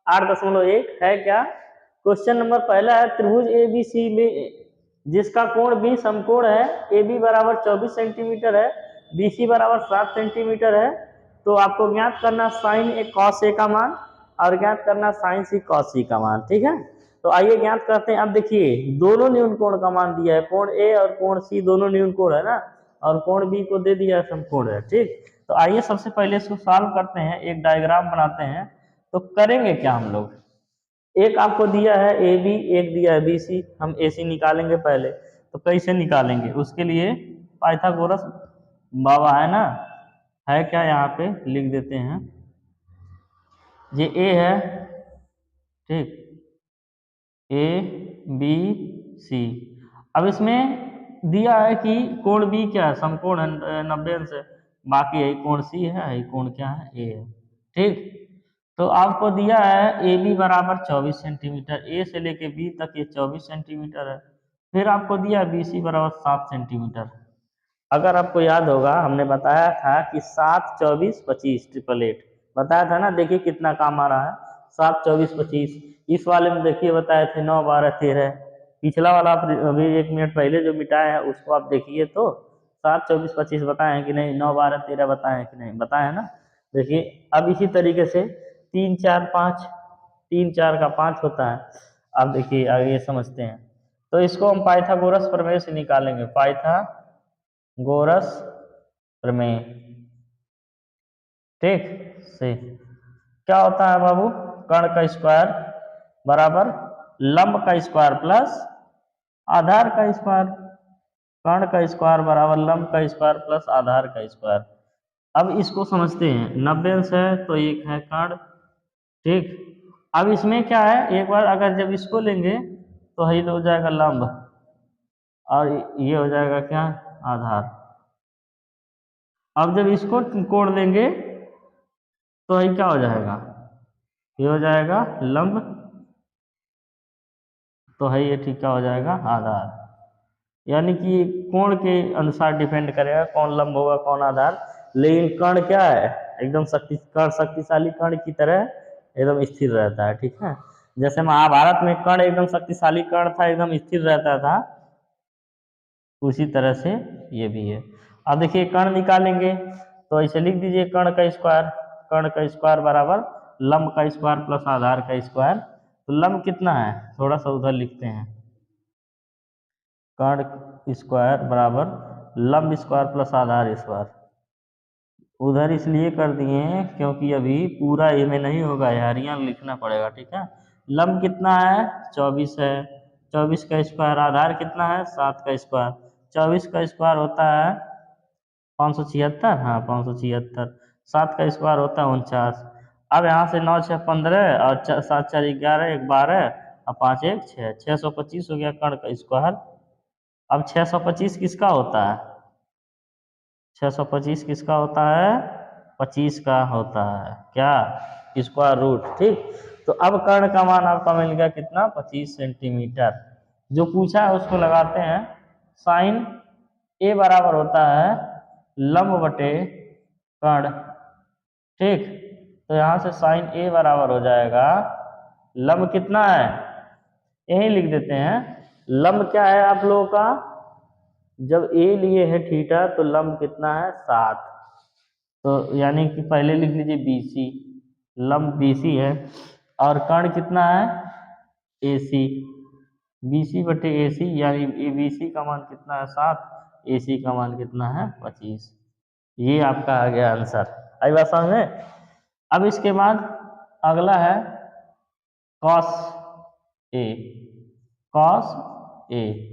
8.1 है क्या? क्वेश्चन नंबर पहला है, त्रिभुज ए बी सी में जिसका कोण बी समकोण है, ए बी बराबर 24 सेंटीमीटर है, बी सी बराबर 7 सेंटीमीटर है, तो आपको ज्ञात करना साइन ए कॉस ए का मान और ज्ञात करना साइन सी कॉस सी का मान, ठीक है। तो आइए ज्ञात करते हैं। अब देखिए दोनों न्यून कोण का मान दिया है, कोण ए और कोण सी दोनों न्यून कोण है ना, और कोण बी को दे दिया समकोण है, ठीक। तो आइए सबसे पहले इसको सॉल्व करते हैं, एक डायग्राम बनाते हैं। तो करेंगे क्या हम लोग? एक आपको दिया है ए बी, एक दिया है बी सी। हम ए सी निकालेंगे पहले। तो कैसे निकालेंगे? उसके लिए पाइथागोरस बाबा है ना, है क्या यहाँ पे लिख देते हैं। ये ए है, ठीक, ए बी सी। अब इसमें दिया है कि कोण बी क्या है समकोण है 90 अंश है, बाकी यही कोण सी है, यही कोण क्या है ए है, ठीक। तो आपको दिया है ए बी बराबर 24 सेंटीमीटर, ए से लेके बी तक ये 24 सेंटीमीटर है। फिर आपको दिया बी सी बराबर 7 सेंटीमीटर। अगर आपको याद होगा हमने बताया था कि 7 24 25 888 बताया था ना। देखिए कितना काम आ रहा है 7 24 25। इस वाले में देखिए बताए थे 9 12 13। पिछला वाला आप अभी 1 मिनट पहले जो मिटाए हैं उसको आप देखिए तो 7 24 25 बताए हैं कि नहीं, 9 12 13 बताए हैं कि नहीं, बताए हैं ना। देखिए अब इसी तरीके से 3 4 5, 3 4 का 5 होता है। अब देखिए आगे समझते हैं। तो इसको हम पाइथागोरस प्रमेय से निकालेंगे, पाइथागोरस प्रमेय, ठीक से क्या होता है बाबू, कर्ण का स्क्वायर बराबर लंब का स्क्वायर प्लस आधार का स्क्वायर, कर्ण का स्क्वायर बराबर लंब का स्क्वायर प्लस आधार का स्क्वायर। अब इसको समझते हैं, 90 अंश है तो एक है कर्ण, ठीक। अब इसमें क्या है, एक बार अगर जब इसको लेंगे तो ये हो जाएगा लंब और ये हो जाएगा क्या, आधार। अब जब इसको कोण देंगे तो ये क्या हो जाएगा, ये हो जाएगा लंब, तो है ये ठीक क्या हो जाएगा, आधार। यानी कि कोण के अनुसार डिपेंड करेगा कौन लंब होगा कौन आधार। लेकिन कर्ण क्या है, एकदम शक्तिशाली कर्ण की तरह एकदम स्थिर रहता है, ठीक है। जैसे महाभारत में कर्ण एकदम शक्तिशाली कर्ण था, एकदम स्थिर रहता था, उसी तरह से ये भी है। अब देखिए कर्ण निकालेंगे तो ऐसे लिख दीजिए कर्ण का स्क्वायर, कर्ण का स्क्वायर बराबर लंब का स्क्वायर प्लस आधार का स्क्वायर। तो लंब कितना है, थोड़ा सा उधर लिखते हैं, कर्ण स्क्वायर बराबर लंब स्क्वायर प्लस आधार स्क्वायर। उधर इसलिए कर दिए हैं क्योंकि अभी पूरा ये में नहीं होगा यार, यहाँ लिखना पड़ेगा, ठीक है। लंब कितना है, 24 है, 24 का स्क्वायर, आधार कितना है, 7 का स्क्वायर, 24 का स्क्वायर होता है 576, हाँ 576, 7 का स्क्वायर होता है 49। अब यहाँ से 9 6 15 और 7 4 11 1 12 और 5 1 6, 625 हो गया कर्ण का स्क्वायर। अब 625 किसका होता है, 625 किसका होता है, 25 का होता है, क्या, स्क्वायर रूट, ठीक। तो अब कर्ण का मान आपका मिल गया कितना, 25 सेंटीमीटर। जो पूछा है उसको लगाते हैं, साइन ए बराबर होता है लंब बटे कर्ण, ठीक। तो यहाँ से साइन ए बराबर हो जाएगा, लंब कितना है, यही लिख देते हैं, लंब क्या है आप लोगों का, जब ए लिए है थीटा तो लंब कितना है 7, तो यानी कि पहले लिख लीजिए BC, लंब BC है, और कर्ण कितना है AC, BC बटे AC, यानी BC का मान कितना है 7, AC का मान कितना है 25। ये आपका आ गया आंसर, आई बात समझ में। अब इसके बाद अगला है cos A, cos A,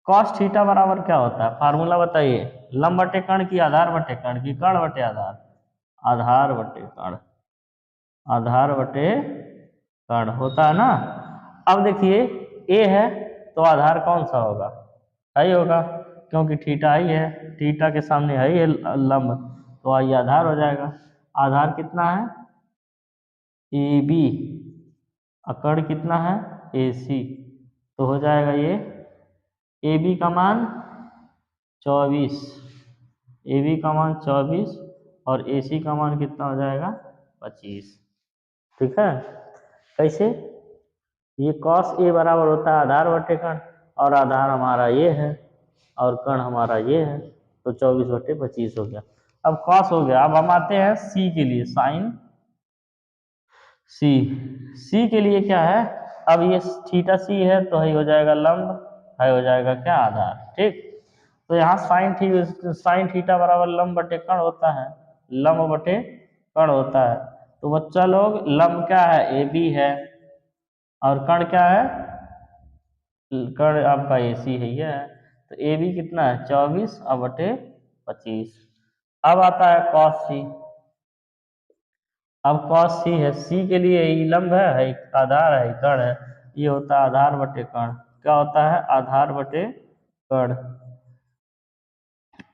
cos theta बराबर क्या होता है, फार्मूला बताइए, लंब बटे कर्ण की आधार बटे कर्ण की कर्ण बटे आधार, आधार बटे कर्ण, आधार बटे कर्ण होता है ना। अब देखिए ए है तो आधार कौन सा होगा, आई होगा, क्योंकि थीटा आई है, थीटा के सामने आई है लंब, तो आई आधार हो जाएगा। आधार कितना है AB, कर्ण कितना है AC, तो हो जाएगा ये AB का मान 24, AB का मान 24 और AC का मान कितना हो जाएगा 25, ठीक है। कैसे, ये कॉस ए बराबर होता है आधार बटे कर्ण, और आधार हमारा ये है और कर्ण हमारा ये है, तो 24 बटे 25 हो गया। अब कॉस हो गया, अब हम आते हैं सी के लिए, साइन सी, सी के लिए क्या है, अब ये थीटा सी है तो ये हो जाएगा लंब, है हो जाएगा क्या, आधार, ठीक। तो यहाँ साइन थीटा बराबर लंब बटे कर्ण होता है, लंब बटे कर्ण होता है। तो बच्चा लोग लंब क्या है AB है, और कर्ण क्या है, कर्ण आपका AC है ये है, तो AB कितना है 24 और बटे 25। अब आता है कॉस सी, अब कॉस सी है, सी के लिए ये लंब है आधार है कर्ण है, ये होता है आधार बटे कर्ण, क्या होता है आधार बटे कर्ण।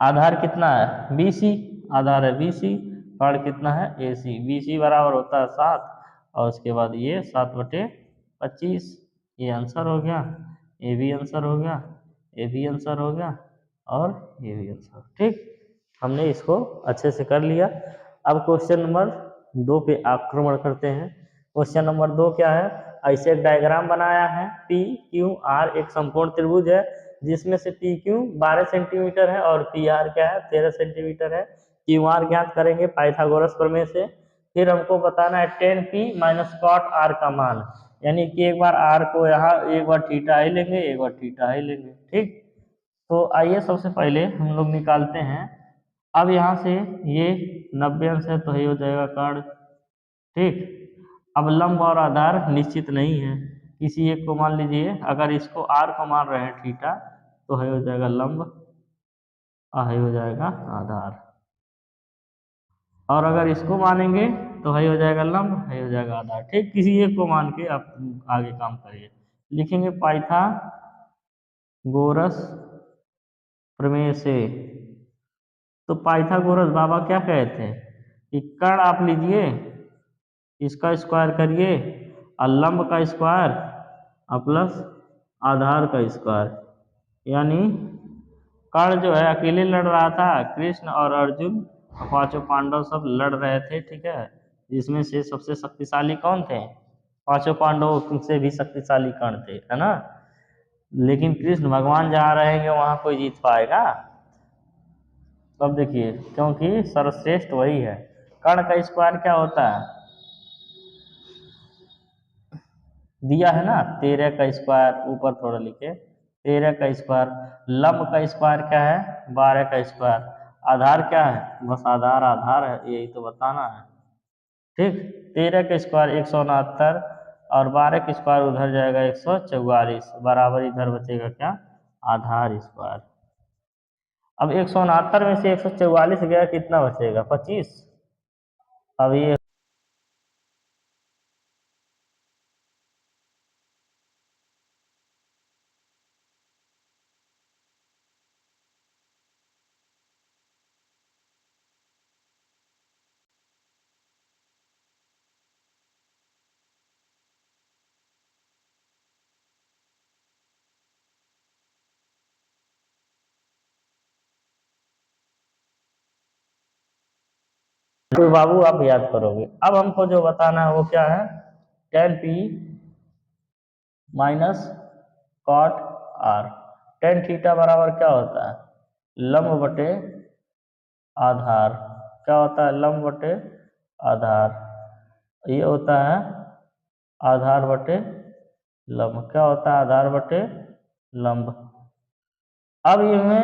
आधार कितना है BC, आधार है BC, कर्ण कितना है AC, BC बराबर होता है 7 और उसके बाद ये 7 बटे 25, ये आंसर हो गया, ये भी आंसर हो गया, ये भी आंसर हो गया और ये भी आंसर, ठीक। हमने इसको अच्छे से कर लिया। अब क्वेश्चन नंबर 2 पे आक्रमण करते हैं। क्वेश्चन नंबर 2 क्या है, ऐसे एक डायग्राम बनाया है, PQR एक समकोण त्रिभुज है जिसमें से PQ 12 सेंटीमीटर है और PR क्या है 13 सेंटीमीटर है। क्यू आर ज्ञात करेंगे पाइथागोरस प्रमेय से। फिर हमको बताना है tan P minus cot R का मान, यानी कि एक बार आर को यहाँ एक बार थीटा आई लेंगे, एक बार थीटा आई लेंगे। ठीक, तो आइए सबसे पहले हम लोग निकालते हैं। अब यहाँ से ये 90 अंश है तो ये हो जाएगा कर्ण। ठीक, अब लंब और आधार निश्चित नहीं है, किसी एक को मान लीजिए। अगर इसको आर को मान रहे हैं थीटा तो है हो जाएगा लंब और है हो जाएगा आधार, और अगर इसको मानेंगे तो है हो जाएगा लंब, है हो जाएगा आधार। ठीक, किसी एक को मान के आप आगे काम करिए। लिखेंगे पाइथागोरस प्रमेय से। तो पाइथागोरस बाबा क्या कहते थे कि कर्ण आप लीजिए, इसका स्क्वायर करिए और लंब का स्क्वायर और प्लस आधार का स्क्वायर, यानी कर्ण जो है अकेले लड़ रहा था, कृष्ण और अर्जुन और पांचों पांडव सब लड़ रहे थे। ठीक है, जिसमें से सबसे शक्तिशाली कौन थे? पांचों पांडवों से भी शक्तिशाली कर्ण थे, है ना। लेकिन कृष्ण भगवान जहाँ रहेंगे वहां कोई जीत पाएगा? अब देखिए, क्योंकि सर्वश्रेष्ठ वही है। कर्ण का स्क्वायर क्या होता है? दिया है ना 13 का स्क्वायर, ऊपर थोड़ा लिखे 13 का स्क्वायर। लंब का स्क्वायर क्या है? 12 का स्क्वायर। आधार क्या है? बस आधार आधार है, यही तो बताना है। ठीक, 13 का स्क्वायर 169 और 12 का स्क्वायर उधर जाएगा 144, बराबर इधर बचेगा क्या? आधार स्क्वायर। अब 169 में से 144 गया, कितना बचेगा? 25। अब ये तो बाबू आप याद करोगे। अब हमको जो बताना है वो क्या है? Tan P minus cot R. Tan theta बराबर क्या होता है? लंब बटे आधार। क्या होता है? लंब बटे आधार। ये होता है आधार बटे लंब। क्या होता है? आधार बटे लंब। अब इनमें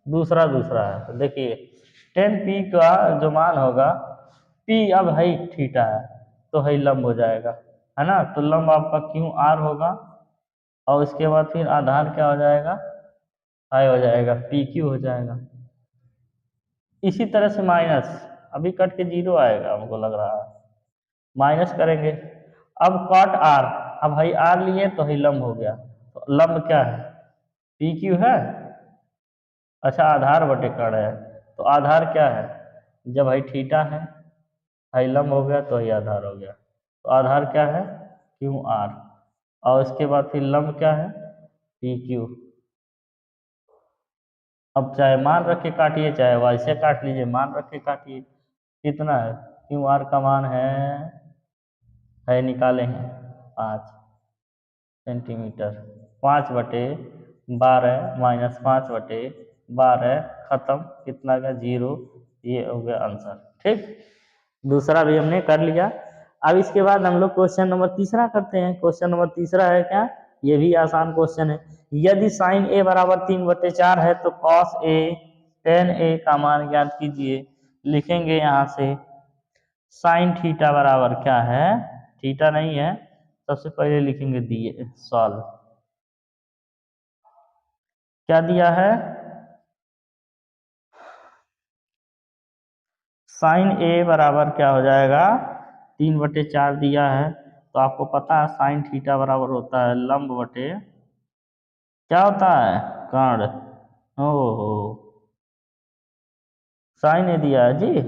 दूसरा दूसरा है, तो देखिए टेन पी का जो मान होगा, पी अब है थीटा है तो है लंब हो जाएगा, है ना। तो लंब आपका क्यू आर होगा, और उसके बाद फिर आधार क्या हो जाएगा? आई हो जाएगा, पी क्यू हो जाएगा। इसी तरह से माइनस, अभी कट के जीरो आएगा हमको लग रहा है, माइनस करेंगे। अब कॉट आर, अब भाई आर लिए तो ही लंब हो गया, तो लंब क्या है? पी क्यू है। अच्छा, आधार बटे कर्ण है, तो आधार क्या है? जब भाई थीटा है, भाई लंब हो गया तो ही आधार हो गया, तो आधार क्या है? Q R. और इसके बाद फिर लंब क्या है? P Q. अब चाहे मान रख के काटिए चाहे वैसे काट लीजिए, मान रख के काटिए। कितना है? क्यू आर का मान है निकाले हैं 5 सेंटीमीटर। 5/12 माइनस 5/12, खत्म। कितना का? 0। ये हो गया आंसर। ठीक, दूसरा भी हमने कर लिया। अब इसके बाद हम लोग क्वेश्चन नंबर तीसरा करते हैं। क्वेश्चन नंबर तीसरा है क्या? ये भी आसान क्वेश्चन है। यदि साइन ए बराबर 3/4 है तो कॉस ए टेन ए का मान ज्ञात कीजिए। लिखेंगे यहाँ से साइन थीटा बराबर क्या है? थीटा नहीं है, सबसे पहले लिखेंगे दिए सॉल्व। क्या दिया है? साइन ए बराबर क्या हो जाएगा? 3/4 दिया है, तो आपको पता है साइन थीटा बराबर होता है लंब बटे क्या होता है? कर्ण। ओहो, साइन ए दिया है जी।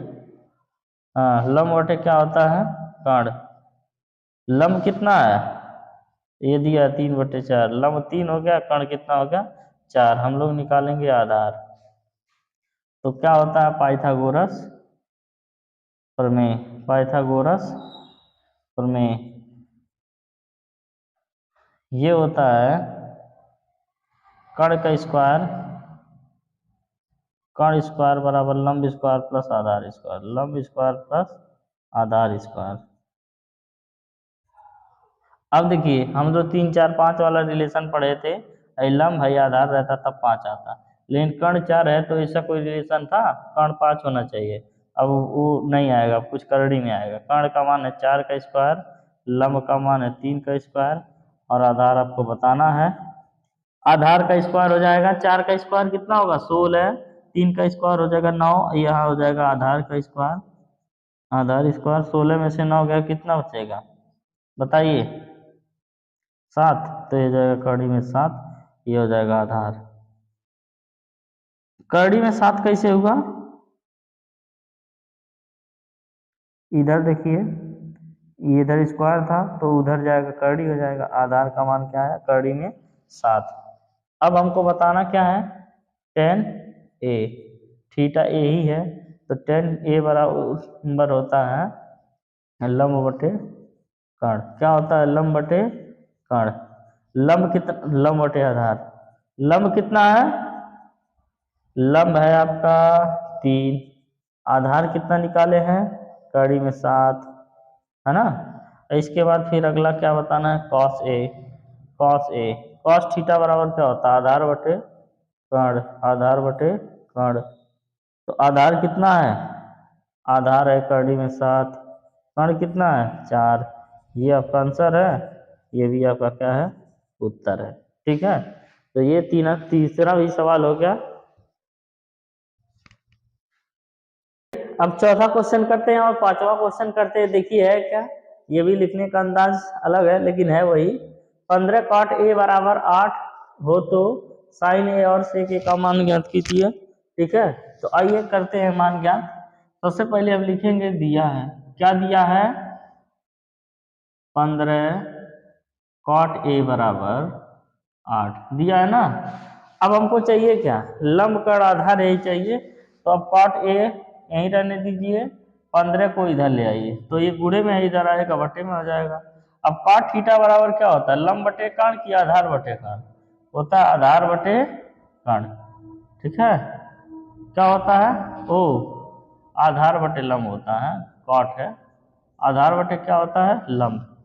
हाँ, लंब बटे क्या होता है? कर्ण। लंब कितना है? ये दिया 3/4, लंब 3 हो गया, कर्ण कितना हो गया? 4। हम लोग निकालेंगे आधार। तो क्या होता है? पाइथागोरस प्रमेय। पाइथागोरस प्रमेय ये होता है कर्ण का स्क्वायर कर्ण स्क्वायर बराबर लंब स्क्वायर प्लस आधार स्क्वायर, लंब स्क्वायर प्लस आधार स्क्वायर। अब देखिए हम जो 3 4 5 वाला रिलेशन पढ़े थे, लंब है आधार रहता तब 5 आता, लेकिन कर्ण 4 है तो ऐसा कोई रिलेशन था, कर्ण 5 होना चाहिए। अब वो नहीं आएगा, कुछ करड़ी में आएगा। कर्ण का मान है 4 का स्क्वायर, लंब का मान है 3 का स्क्वायर, और आधार आपको बताना है। आधार का स्क्वायर हो जाएगा 4 का स्क्वायर कितना होगा 16, 3 का स्क्वायर हो जाएगा 9, यहाँ हो जाएगा आधार का स्क्वायर। आधार स्क्वायर 16 में से 9 गया कितना बचेगा बताइए, 7। तो ये जाएगा कड़ी में 7, ये हो जाएगा आधार। कड़ी में 7 कैसे होगा, इधर देखिए ये इधर स्क्वायर था तो उधर जाएगा कड़ी हो जाएगा। आधार का मान क्या है कड़ी में 7। अब हमको बताना क्या है, tan a, थीटा ए ही है तो tan a बराबर होता है लंब बटे कर्ण। क्या होता है लंब बटे कर्ण। लंब कितना, लंब बटे आधार। लंब कितना है, लंब है आपका 3, आधार कितना निकाले हैं कड़ी में 7, है ना। इसके बाद फिर अगला क्या बताना है cos a, cos a, cos theta बराबर क्या होता है आधार बटे कर्ण, आधार बटे कर्ण। तो आधार कितना है, आधार है कड़ी में 7, कर्ण कितना है 4, ये आपका आंसर है, ये भी आपका क्या है उत्तर है। ठीक है, तो ये तीसरा भी सवाल हो गया। अब चौथा क्वेश्चन करते हैं और पांचवा क्वेश्चन करते हैं। देखिए है क्या, ये भी लिखने का अंदाज अलग है लेकिन है वही। 15 cot a बराबर 8 हो तो साइन ए और सेक ए का मान ज्ञात कीजिए। ठीक है, तो आइए करते हैं मान ज्ञात। सबसे पहले हम लिखेंगे दिया है, क्या दिया है 15 cot a बराबर 8 दिया है ना। अब हमको चाहिए क्या, लंब कर्ण आधार यही चाहिए, तो अब cot a यहीं रहने दीजिए, 15 को इधर ले आइए, तो ये गुणे में इधर आएगा बटे में हो जाएगा। अब cot थीटा बराबर क्या होता है, लंब बटे कर्ण की आधार बटे कर्ण होता है, आधार बटे कर्ण। ठीक है, क्या होता है ओ आधार बटे लंब होता है, cot है, आधार बटे क्या होता है लंब।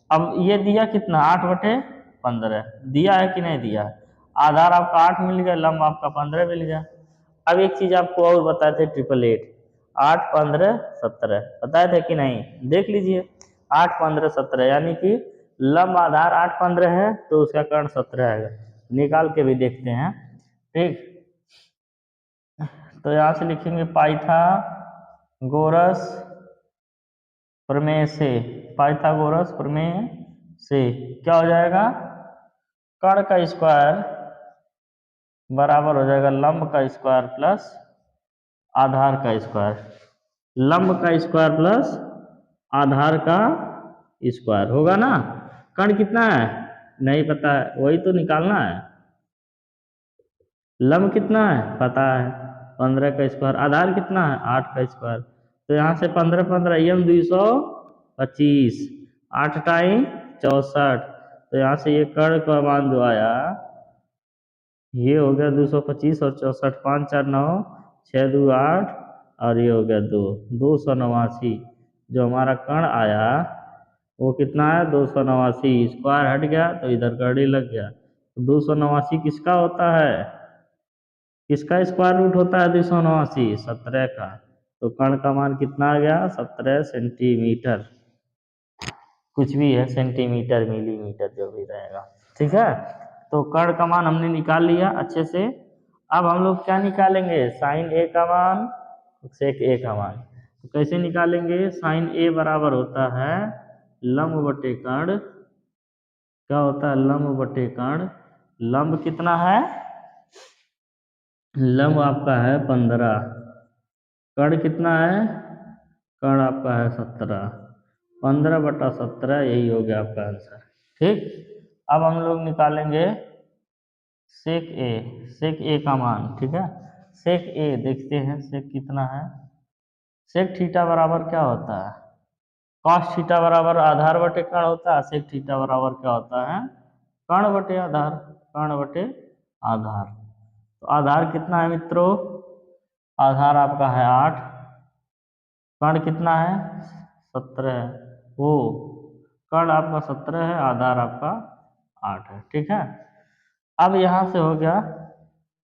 अब ये दिया कितना 8/15 दिया है कि नहीं दिया है, आधार आपका 8 मिल गया, लंब आपका 15 मिल गया। अब एक चीज आपको और बताए थे 888, 8 15 17 बताए थे कि नहीं, देख लीजिए 8 15 17 यानी कि लंब आधार 8 15 है तो उसका कर्ण 17 आएगा, निकाल के भी देखते हैं। ठीक, तो यहाँ से लिखेंगे पाइथागोरस प्रमेय से, पाइथागोरस प्रमेय से क्या हो जाएगा, कर्ण का स्क्वायर बराबर हो जाएगा लंब का स्क्वायर प्लस आधार का स्क्वायर, लंब का स्क्वायर प्लस आधार का स्क्वायर होगा ना। कर्ण कितना है नहीं पता है, वही तो निकालना है। लंब कितना है पता है 15 का स्क्वायर, आधार कितना है 8 का स्क्वायर, तो यहाँ से 15 15 यम 225, 8 टाइम 64, तो यहाँ से ये कर्ण का मान जो आया ये हो गया 225 और 64, 5 4 9 6 2 8 और ये हो गया 289। जो हमारा कर्ण आया वो कितना है 289, स्क्वायर हट गया तो इधर कड़ी लग गया। 289 किसका होता है, किसका स्क्वायर रूट होता है 289 17 का, तो कर्ण का मान कितना आ गया 17 सेंटीमीटर, कुछ भी है सेंटीमीटर मिलीमीटर जो भी रहेगा। ठीक है, तो कर्ण का मान हमने निकाल लिया अच्छे से। अब हम लोग क्या निकालेंगे साइन ए का मान, सेक ए का मान। तो कैसे निकालेंगे, साइन ए बराबर होता है लंब बटे कर्ण, क्या होता है लंब बटे कर्ण, लंब कितना है लंब आपका है 15, कर्ण कितना है कर्ण आपका है 17, 15/17 यही हो गया आपका आंसर। ठीक, अब हम लोग निकालेंगे सेक ए, सेक ए का मान। ठीक है, सेक ए देखते हैं सेक कितना है, सेक थीटा बराबर क्या होता है कॉस थीटा बराबर आधार बटे कर्ण होता है, सेक थीटा बराबर क्या होता है कर्ण बटे आधार, कर्ण बटे आधार। तो आधार कितना है मित्रों आधार आपका है 8, कर्ण कितना है 17 है, वो कर्ण आपका 17 है, आधार आपका 8 है, ठीक है। अब यहाँ से हो गया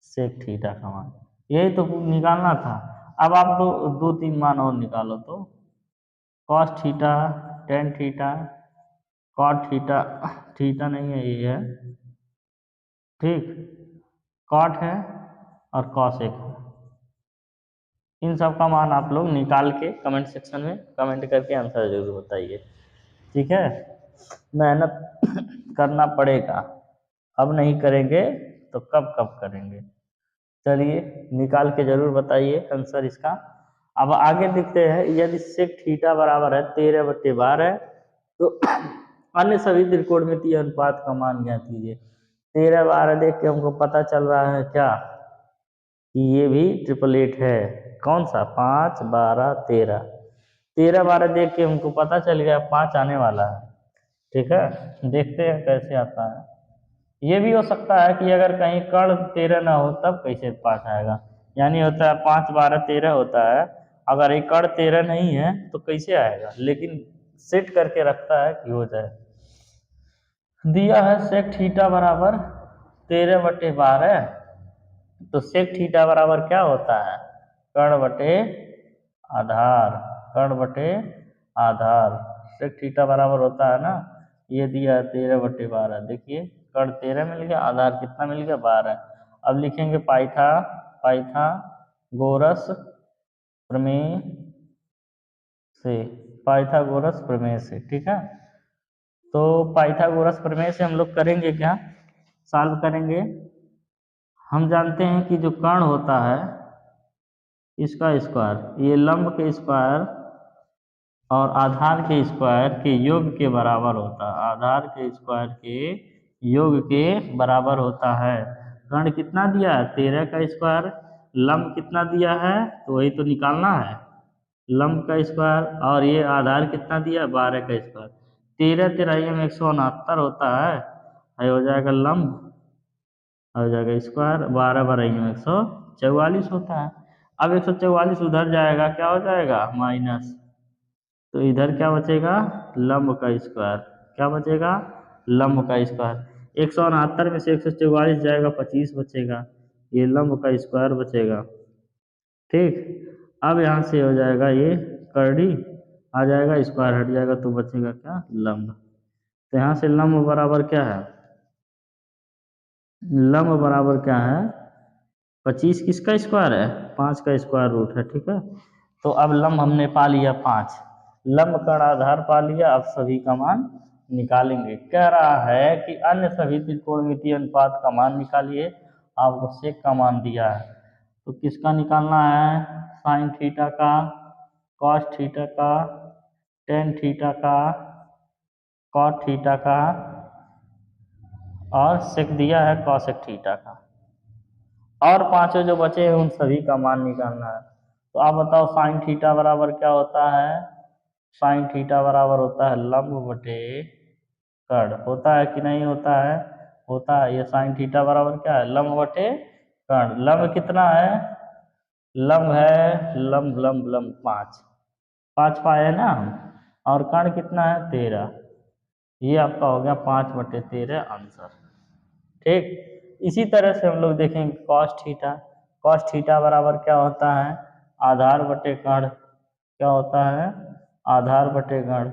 सेक थीटा का मान, यही तो निकालना था। अब आप दो तीन मान और निकालो तो cos theta, tan theta, cot theta, theta नहीं है ये है, ठीक, कॉट है और कॉस एक है। इन सब का मान आप लोग निकाल के कमेंट सेक्शन में कमेंट करके आंसर जरूर बताइए, ठीक है। मेहनत करना पड़ेगा, अब नहीं करेंगे तो कब कब करेंगे। चलिए निकाल के जरूर बताइए आंसर इसका। अब आगे देखते हैं, यदि सेक थीटा बराबर है 13/12 तो अन्य सभी त्रिकोणमितीय अनुपात का मान ज्ञात कीजिए। 13/12 देख के हमको पता चल रहा है क्या कि ये भी 888 है। कौन सा 5, 12, 13, 13/12 देख के हमको पता चल गया 5 आने वाला है, ठीक है। देखते हैं कैसे आता है। ये भी हो सकता है कि अगर कहीं कर्ण 13 ना हो तब कैसे 5 आएगा, यानी होता है 5, 12, 13 होता है, अगर एक कर्ण 13 नहीं है तो कैसे आएगा, लेकिन सेट करके रखता है कि हो जाए। दिया है सेक थीटा बराबर 13/12, तो सेक थीटा बराबर क्या होता है, कर्ण बटे आधार, कर्ण बटे आधार। सेक थीटा बराबर होता है ना, ये दिया है 13/12, देखिए कर्ण 13 मिल गया, आधार कितना मिल गया 12। अब लिखेंगे पाइथागोरस प्रमेय से, पाइथागोरस प्रमेय से, ठीक है। तो पाइथागोरस प्रमेय से हम लोग करेंगे क्या, सॉल्व करेंगे। हम जानते हैं कि जो कर्ण होता है इसका स्क्वायर, ये लंब के स्क्वायर और आधार के स्क्वायर के योग के बराबर होता है, आधार के स्क्वायर के योग के बराबर होता है। कर्ण कितना दिया है 13 का स्क्वायर, लंब कितना दिया है तो वही तो निकालना है, लंब का स्क्वायर, और ये आधार कितना दिया 12 का स्क्वायर। 13 13 में 169 होता है, ये हो जाएगा लंब, हो जाएगा स्क्वायर, 12 12 में 144 होता है। अब 144 उधर जाएगा, क्या हो जाएगा माइनस, तो इधर क्या बचेगा लंब का स्क्वायर, क्या बचेगा लंब का स्क्वायर। 169 में से 144 जाएगा 25 बचेगा, ये लंब का स्क्वायर बचेगा, ठीक। अब यहाँ से हो जाएगा ये करड़ी आ जाएगा, स्क्वायर हट जाएगा तो बचेगा क्या लंब। तो यहाँ से लंब बराबर क्या है, लंब बराबर क्या है 25 किसका स्क्वायर है 5 का स्क्वायर रूट है, ठीक है। तो अब लंब हमने पा लिया 5, लंब कर्ण आधार पा लिया। अब सभी का मान निकालेंगे, कह रहा है कि अन्य सभी त्रिकोणमितीय अनुपात का मान निकालिए। आपको सेक का मान दिया है तो किसका निकालना है, साइन थीटा का, कॉस थीटा का, टेन थीटा का, कॉट थीटा का, और सेक दिया है कॉसेक थीटा का, और पांचों जो बचे हैं उन सभी का मान निकालना है। तो आप बताओ साइन थीटा बराबर क्या होता है, साइन थीटा बराबर होता है लंब बटे कर्ण, होता है कि नहीं होता है, होता है। ये साइन थीटा बराबर क्या है लंब बटे कर्ण, लंब कितना है, लंब है लंब लंब लंब 5, 5 पाए है ना हम, और कर्ण कितना है 13, ये आपका हो गया 5/13 आंसर, ठीक। इसी तरह से हम लोग देखेंगे कॉस थीटा, कॉस थीटा बराबर क्या होता है आधार बटे कर्ण, क्या होता है आधार बटे कर्ण।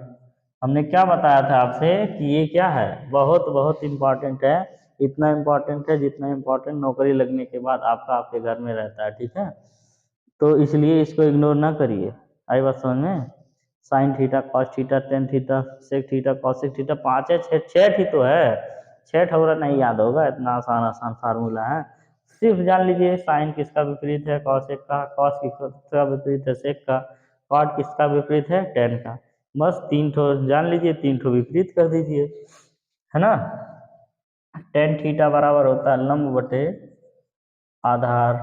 हमने क्या बताया था आपसे कि ये क्या है बहुत बहुत इम्पॉर्टेंट है, इतना इम्पॉर्टेंट है जितना इम्पॉर्टेंट नौकरी लगने के बाद आपका आपके घर में रहता है, ठीक है। तो इसलिए इसको इग्नोर ना करिए, आई बात समझ में। Sine theta, cos theta, tan theta, sec theta, cosec theta, 5 है, 6 ही तो है, 6 ठौरा नहीं याद होगा, इतना आसान आसान फार्मूला है। सिर्फ जान लीजिए साइन किसका विपरीत है कॉसेक का, कॉस किसका विपरीत है सेक का, कॉट किसका विपरीत है टेन का, बस 3 ठो जान लीजिए, 3 ठो विपरीत कर दीजिए, है ना। टेन थीटा बराबर होता है लंब बटे आधार,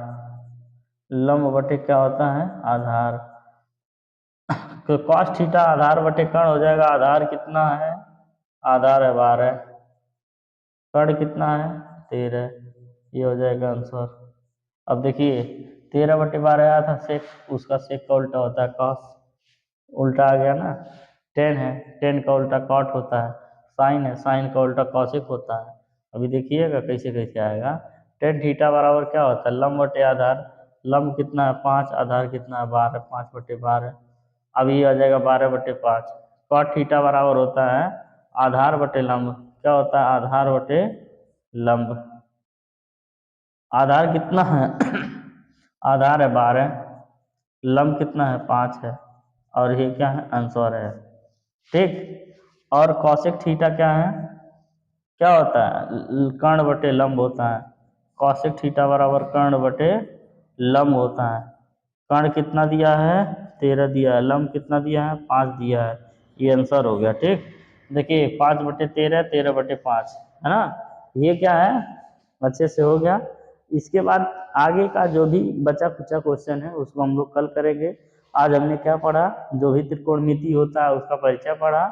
लंब बटे क्या होता है आधार, तो कॉस थीटा आधार बटे कर्ण हो जाएगा, आधार कितना है आधार है 12, कर्ण कितना है 13, ये हो जाएगा आंसर। अब देखिए 13/12 आया था सेक, उसका सेक का उल्टा होता है कॉस, उल्टा आ गया ना। टेन है, टेन का उल्टा कॉट होता है। साइन है, साइन का उल्टा कॉसिक होता है। अभी देखिएगा कैसे कैसे आएगा। टेन थीटा बराबर क्या होता है, लंब बटे आधार। लंब कितना है 5, आधार कितना है 12, 5/12। अब ये आ जाएगा 12/5। कॉट थीटा बराबर होता है आधार बटे लंब। क्या होता है, आधार बटे लंब। आधार कितना है आधार है 12, लंब कितना है 5 है, और ये क्या है आंसर है। ठीक। और कॉसेक थीटा क्या है, क्या होता है, कर्ण बटे लंब होता है। कॉसेक थीटा बराबर कर्ण बटे लंब होता है। कर्ण कितना दिया है 13 दिया है, लंब कितना दिया है 5 दिया है। ये आंसर हो गया। ठीक। देखिए 5/13, 13/5 है ना। ये क्या है, अच्छे से हो गया। इसके बाद आगे का जो भी बचा खुचा क्वेश्चन है उसको हम लोग कल करेंगे। आज हमने क्या पढ़ा, जो भी त्रिकोणमिति होता है उसका परिचय पढ़ा,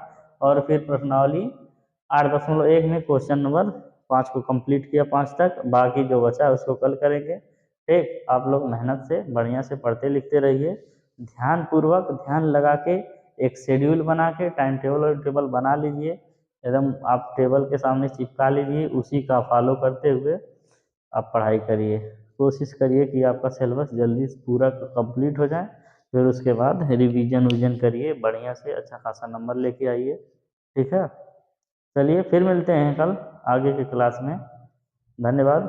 और फिर प्रश्नावली 8.1 में क्वेश्चन नंबर 5 को कंप्लीट किया, 5 तक। बाकी जो बचा है उसको कल करेंगे। ठीक। आप लोग मेहनत से बढ़िया से पढ़ते लिखते रहिए, ध्यान पूर्वक ध्यान लगा के एक शेड्यूल बना के टाइम टेबल और टेबल बना लीजिए, एकदम आप टेबल के सामने चिपका लीजिए, उसी का फॉलो करते हुए आप पढ़ाई करिए। कोशिश करिए कि आपका सिलेबस जल्दी से पूरा कंप्लीट हो जाए, फिर उसके बाद रिवीजन विजन करिए बढ़िया से, अच्छा खासा नंबर लेके आइए। ठीक है, चलिए फिर मिलते हैं कल आगे के क्लास में। धन्यवाद।